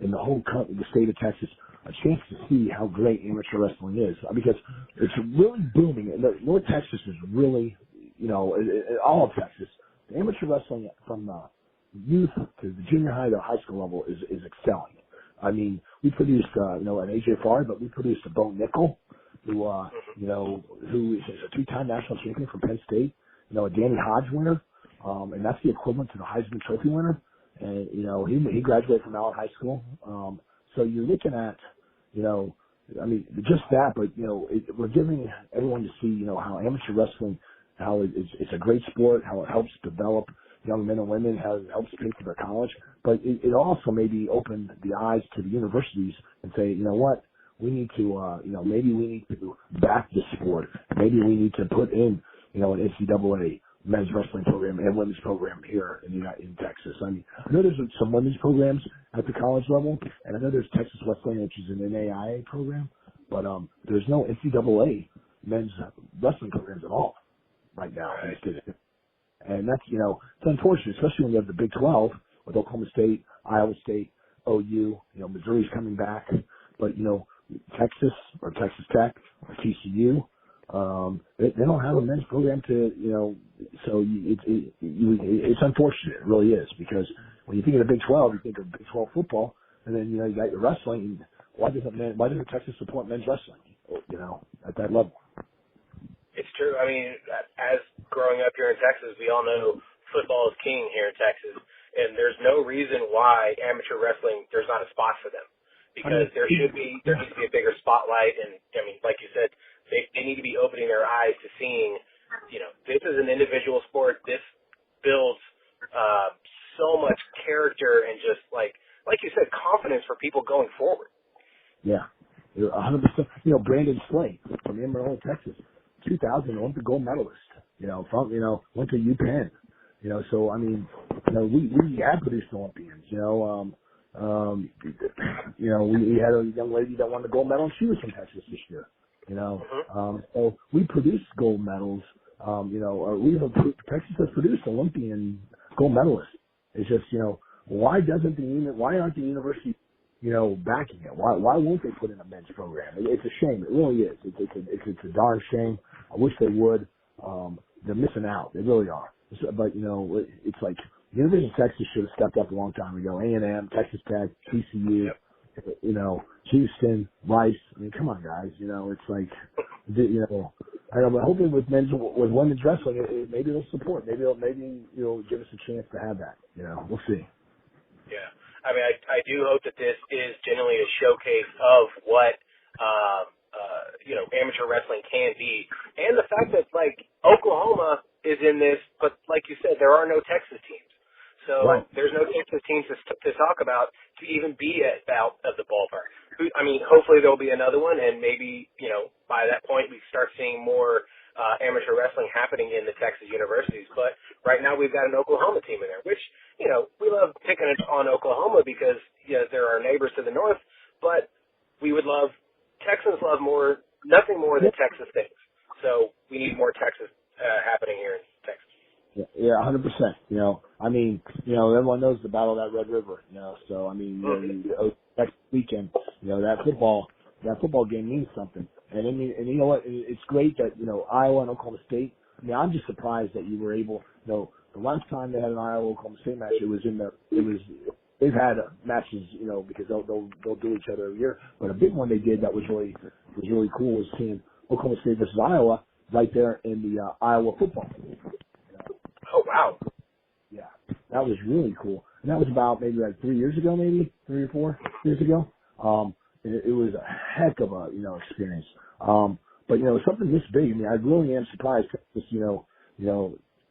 and the whole the state of Texas a chance to see how great amateur wrestling is, because it's really booming. And North Texas is really, all of Texas, the amateur wrestling from youth to the junior high to high school level is excelling. I mean, we produced, an AJ Farr, but we produced a Bo Nickel, who is a 2-time national champion from Penn State, a Danny Hodge winner, and that's the equivalent to the Heisman Trophy winner. And, he graduated from Allen High School. So you're looking at, I mean, just that, but, we're giving everyone to see, how amateur wrestling, how it's a great sport, how it helps develop young men and women, how it helps pay for their college. But it also maybe opened the eyes to the universities and say, you know what, we need to, maybe we need to back this sport. Maybe we need to put in, an NCAA men's wrestling program and women's program here in Texas. I mean, I know there's some women's programs at the college level, and I know there's Texas Wrestling, which is an NAIA program, but there's no NCAA men's wrestling programs at all right now. Right. And that's, it's unfortunate, especially when you have the Big 12 with Oklahoma State, Iowa State, OU, Missouri's coming back, but, Texas or Texas Tech or TCU, they don't have a men's program so it's unfortunate. It really is, because when you think of the Big 12, you think of Big 12 football, and then, you got your wrestling. Why doesn't Texas support men's wrestling, at that level? It's true. I mean, as growing up here in Texas, we all know football is king here in Texas, and there's no reason why amateur wrestling, there's not a spot for them, because there needs to be a bigger spotlight. And I mean, like you said, they need to be opening their eyes to seeing, this is an individual sport. This builds so much character and just like you said, confidence for people going forward. Yeah, 100%. Brandon Slay from Amarillo, Texas, 2000 Olympic gold medalist. Went to UPenn. So I mean, we have produced Olympians. We had a young lady that won the gold medal, and she was from Texas this year. So we produce gold medals. Texas has produced Olympian gold medalists. It's just, why aren't the universities, backing it? Why won't they put in a men's program? It's a shame. It really is. It's a darn shame. I wish they would. They're missing out. They really are. But, it's like the University of Texas should have stepped up a long time ago. A&M, Texas Tech, TCU, Houston, Rice. I mean, come on, guys. It's like, I don't know, but hoping with women's wrestling, maybe they'll support. Maybe give us a chance to have that. We'll see. Yeah. I mean, I do hope that this is genuinely a showcase of what, amateur wrestling can be. And the fact that, Oklahoma is in this, but like you said, there are no Texas teams. So right. There's no Texas teams to talk about to even be at Bout of the Ballpark. I mean, hopefully there'll be another one, and maybe, by that point we start seeing more amateur wrestling happening in the Texas universities. But right now we've got an Oklahoma team in there, which, we love picking it on Oklahoma because, they're our neighbors to the north, but Texans love nothing more than Texas things. So we need more Texas happening here in Texas. Yeah, 100%. I mean, everyone knows the Battle of that Red River. So I mean, next weekend, that football game means something. And I mean, and you know what? It's great that Iowa and Oklahoma State. I mean, I'm just surprised that you were able. The last time they had an Iowa Oklahoma State match, they've had matches, because they'll do each other every year. But a big one they did that was really cool was seeing Oklahoma State versus Iowa right there in the Iowa football. Oh, wow. Yeah, that was really cool. And that was about maybe 3 years ago, maybe 3 or 4 years ago. It was a heck of a, experience. But, something this big, I mean, I really am surprised that,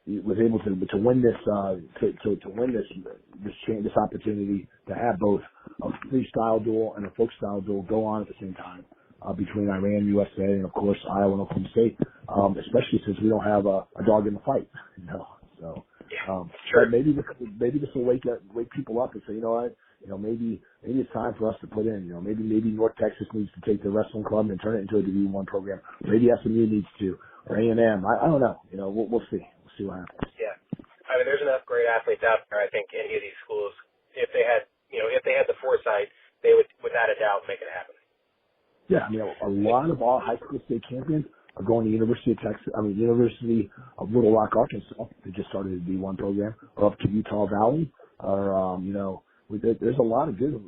was able to win this, to win this opportunity to have both a freestyle duel and a folk style duel go on at the same time, between Iran, USA, and of course Iowa and Oklahoma State, especially since we don't have a dog in the fight, So, sure. maybe this will wake people up and say, maybe it's time for us to put in, maybe North Texas needs to take the wrestling club and turn it into a Division I program. Maybe SMU needs to, or A&M. I don't know. We'll see. We'll see what happens. Yeah. I mean, there's enough great athletes out there. I think any of these schools, if they had the foresight, they would, without a doubt, make it happen. Yeah. I mean, a lot of our high school state champions are going to University of Little Rock, Arkansas. They just started a D1 program, or up to Utah Valley, or, there's a lot of good,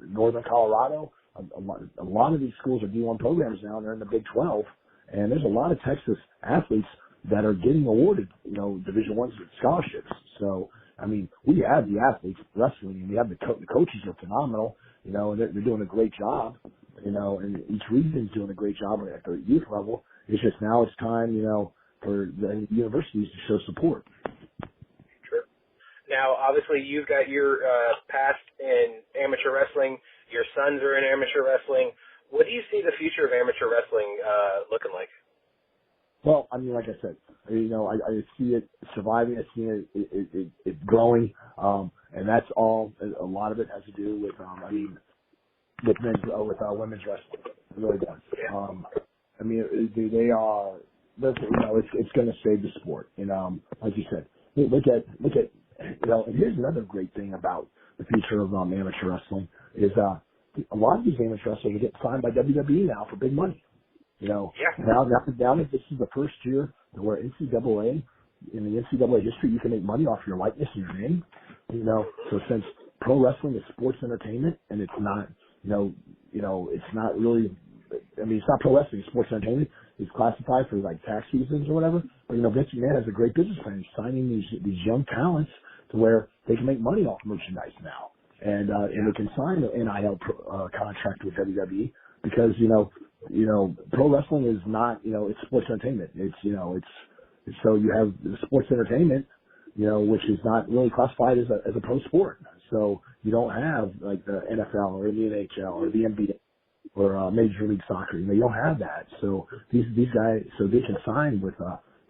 Northern Colorado. A lot of these schools are D1 programs now, and they're in the Big 12. And there's a lot of Texas athletes that are getting awarded, Division I scholarships. So, I mean, we have the athletes wrestling, and we have the coaches are phenomenal, and they're doing a great job, and each region's doing a great job at the youth level. It's just now it's time, for the universities to show support. Sure. Now, obviously, you've got your past in amateur wrestling. Your sons are in amateur wrestling. What do you see the future of amateur wrestling looking like? Well, I mean, like I said, I see it surviving. I see it growing, and that's all. A lot of it has to do with, with women's wrestling. It really does. I mean, they are. It's going to save the sport. Like you said, look at. And here's another great thing about the future of amateur wrestling is a lot of these amateur wrestlers get signed by WWE now for big money. Now that this is the first year where in the NCAA history, you can make money off your likeness and your name. So since pro wrestling is sports entertainment and it's not, it's not really, it's not pro wrestling, it's sports entertainment. It's classified for tax reasons or whatever. But Vince McMahon has a great business plan. He's signing these young talents to where they can make money off merchandise now, and they can sign an NIL contract with WWE because pro wrestling is not, it's sports entertainment. It's so you have the sports entertainment, which is not really classified as a pro sport. So you don't have the NFL or the NHL or the NBA or Major League Soccer. You don't have that. So these guys, so they can sign with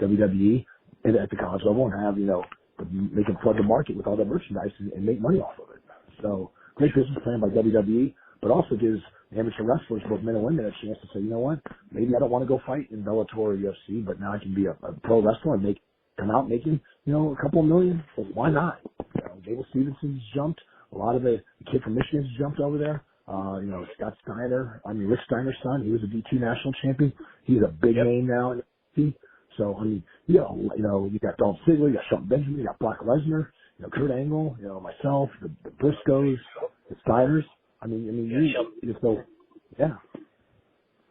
WWE and at the college level and have, they can flood the market with all their merchandise and make money off of it. So great business plan by WWE, but also gives amateur wrestlers, both men and women, a chance to say, you know what, maybe I don't want to go fight in Bellator or UFC, but now I can be a pro wrestler and come out making, a couple of million. So why not? Gable Stevenson's jumped. A lot of the kid from Michigan's jumped over there. Scott Steiner, Rick Steiner's son, he was a D2 national champion. He's a big name now in the D. So, you got Dolph Ziggler, you got Shelton Benjamin, you got Brock Lesnar, Kurt Angle, myself, the Briscoes, the Steiners. Yeah.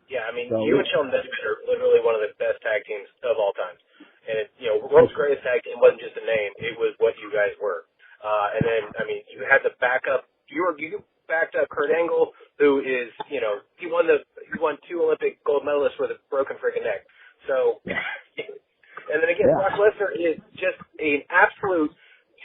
Yeah, you and Shelton Benjamin are literally one of the best tag teams of all time. And, world's greatest tag team wasn't just a name, it was what you guys were. And then, you had the backup, you backed up Kurt Angle, who is, he won 2 Olympic gold medalists with a broken freaking neck. So, and then again, Brock Lesnar is just an absolute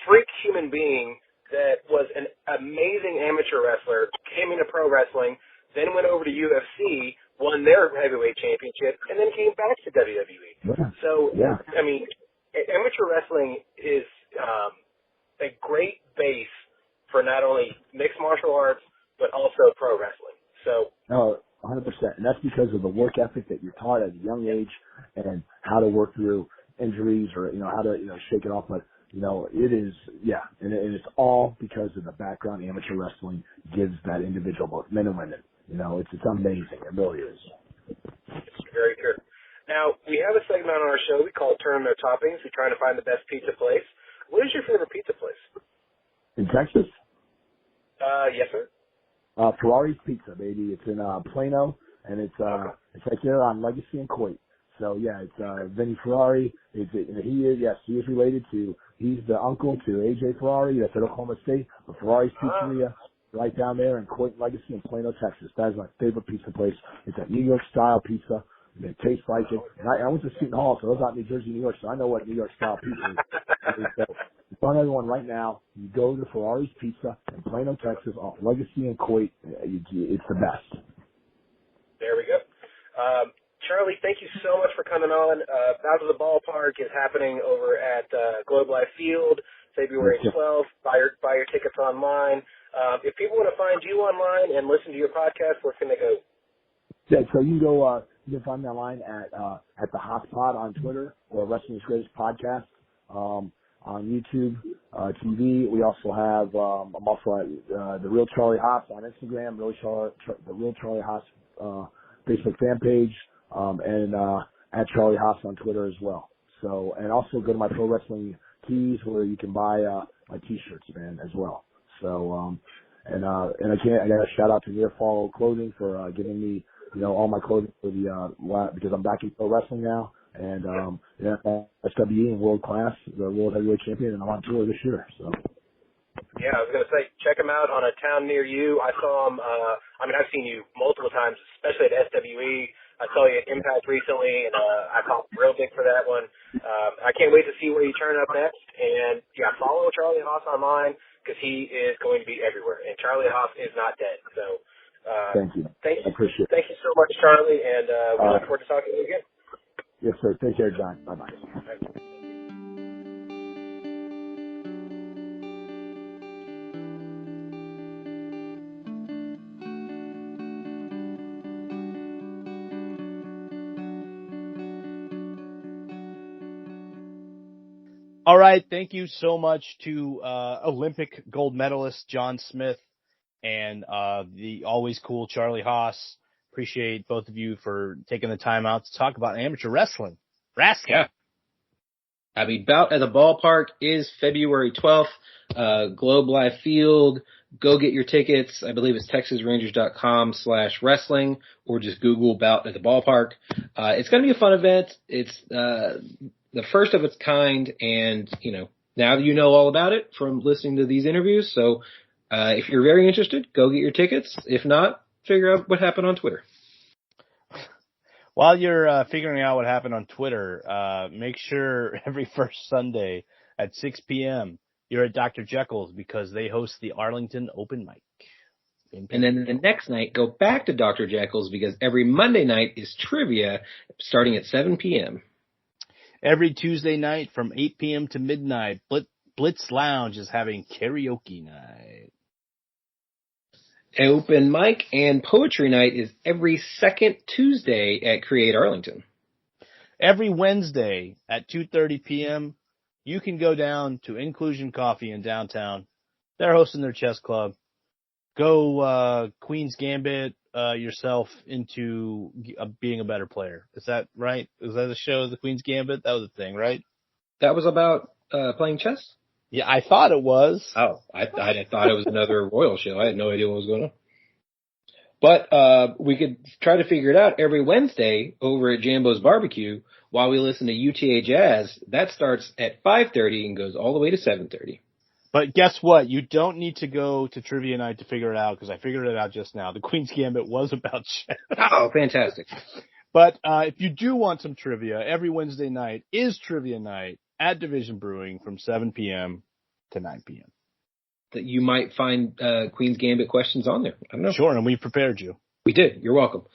freak human being that was an amazing amateur wrestler, came into pro wrestling, then went over to UFC, won their heavyweight championship, and then came back to WWE. Yeah. So, amateur wrestling is a great base for not only mixed martial arts, but also pro wrestling. So, 100%. And that's because of the work ethic that you're taught at a young age and how to work through injuries or, how to, shake it off. But, it is, and it's all because of the background amateur wrestling gives that individual, both men and women. It's amazing. It really is. Very true. Now, we have a segment on our show we call Turn Their Toppings. We're trying to find the best pizza place. What is your favorite pizza place? In Texas? Yes, sir. Ferrari's Pizza, baby. It's in Plano, and it's right there on Legacy and Coit. So it's Vinny Ferrari. He is related to. He's the uncle to AJ Ferrari. That's at Oklahoma State. But Ferrari's Pizzeria, right down there in Coit, Legacy, in Plano, Texas. That is my favorite pizza place. It's a New York style pizza. It tastes like it. And I went to Seton Hall, so I was out in New Jersey, New York, so I know what New York style pizza is. So, I'm telling everyone right now, you go to Ferrari's Pizza in Plano, Texas, off Legacy and Coit. It's the best. There we go. Charlie, thank you so much for coming on. Bout of the Ballpark is happening over at Globe Life Field, February 12th. Buy your tickets online. If people want to find you online and listen to your podcast, where can they go? Yeah, so you can go. You can find me online at the Haas Pod on Twitter or Wrestling's Greatest Podcast on YouTube, TV. We also have. I'm also at the Real Charlie Haas on Instagram, the Real Charlie Haas Facebook fan page, and at Charlie Haas on Twitter as well. So, and also go to my Pro Wrestling Tees where you can buy my T-shirts, man, as well. So, and I got a shout out to Nearfall Clothing for giving me, all my clothing for because I'm back in pro wrestling now, and SWE and World Class, the World Heavyweight Champion, and I'm on tour this year. So. Yeah, I was going to say, check him out on a town near you. I saw him, I've seen you multiple times, especially at SWE. I saw you at Impact recently, and I caught real big for that one. I can't wait to see where you turn up next. And, follow Charlie Haas online because he is going to be everywhere. And Charlie Haas is not dead. So, thank you. I appreciate it. Thank you so much, Charlie, and we look forward to talking to you again. Yes, sir. Take care, John. Bye-bye. All right. Thank you so much to Olympic gold medalist John Smith and the always cool Charlie Haas. Appreciate both of you for taking the time out to talk about amateur wrestling. Yeah. Bout at the Ballpark is February 12th. Globe Life Field. Go get your tickets. I believe it's texasrangers.com/wrestling or just Google Bout at the Ballpark. It's going to be a fun event. It's the first of its kind, and now you know all about it from listening to these interviews. So if you're very interested, go get your tickets. If not, figure out what happened on Twitter. While you're figuring out what happened on Twitter, make sure every first Sunday at 6 p.m. you're at Dr. Jekyll's because they host the Arlington Open Mic. And then the next night, go back to Dr. Jekyll's because every Monday night is trivia starting at 7 p.m. Every Tuesday night from 8 p.m. to midnight, Blitz Lounge is having karaoke night. Open mic and poetry night is every second Tuesday at Create Arlington. Every Wednesday at 2:30 p.m., you can go down to Inclusion Coffee in downtown. They're hosting their chess club. Go Queen's Gambit yourself into being a better player. Is that right? Is that a show, the Queen's Gambit? That was a thing, right? That was about playing chess? Yeah, I thought it was. Oh, I thought it was another royal show. I had no idea what was going on. But we could try to figure it out every Wednesday over at Jambo's Barbecue while we listen to UTA Jazz. That starts at 5:30 and goes all the way to 7:30. But guess what? You don't need to go to trivia night to figure it out, because I figured it out just now. The Queen's Gambit was about chess. Oh, fantastic. But if you do want some trivia, every Wednesday night is trivia night at Division Brewing from 7 p.m. to 9 p.m. That you might find Queen's Gambit questions on there. I don't know. Sure, and we prepared you. We did. You're welcome.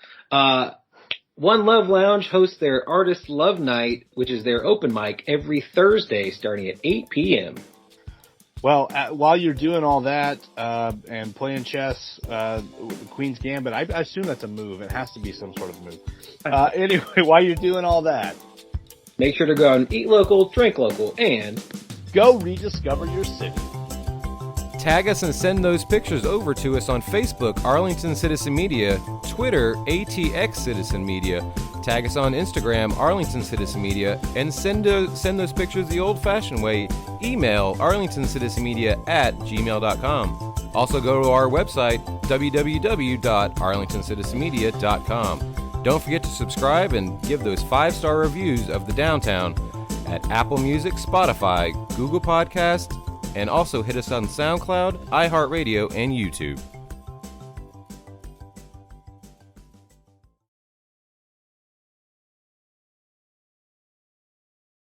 One Love Lounge hosts their Artist Love Night, which is their open mic every Thursday starting at 8 p.m. Well, while you're doing all that and playing chess, Queen's Gambit, I assume that's a move. It has to be some sort of move. Anyway, while you're doing all that, make sure to go out and eat local, drink local, and go rediscover your city. Tag us and send those pictures over to us on Facebook, Arlington Citizen Media, Twitter, ATX Citizen Media. Tag us on Instagram, Arlington Citizen Media, and send those pictures the old-fashioned way. Email arlingtoncitizenmedia@gmail.com. Also go to our website, www.arlingtoncitizenmedia.com. Don't forget to subscribe and give those 5-star reviews of the Downtown at Apple Music, Spotify, Google Podcasts, and also hit us on SoundCloud, iHeartRadio, and YouTube.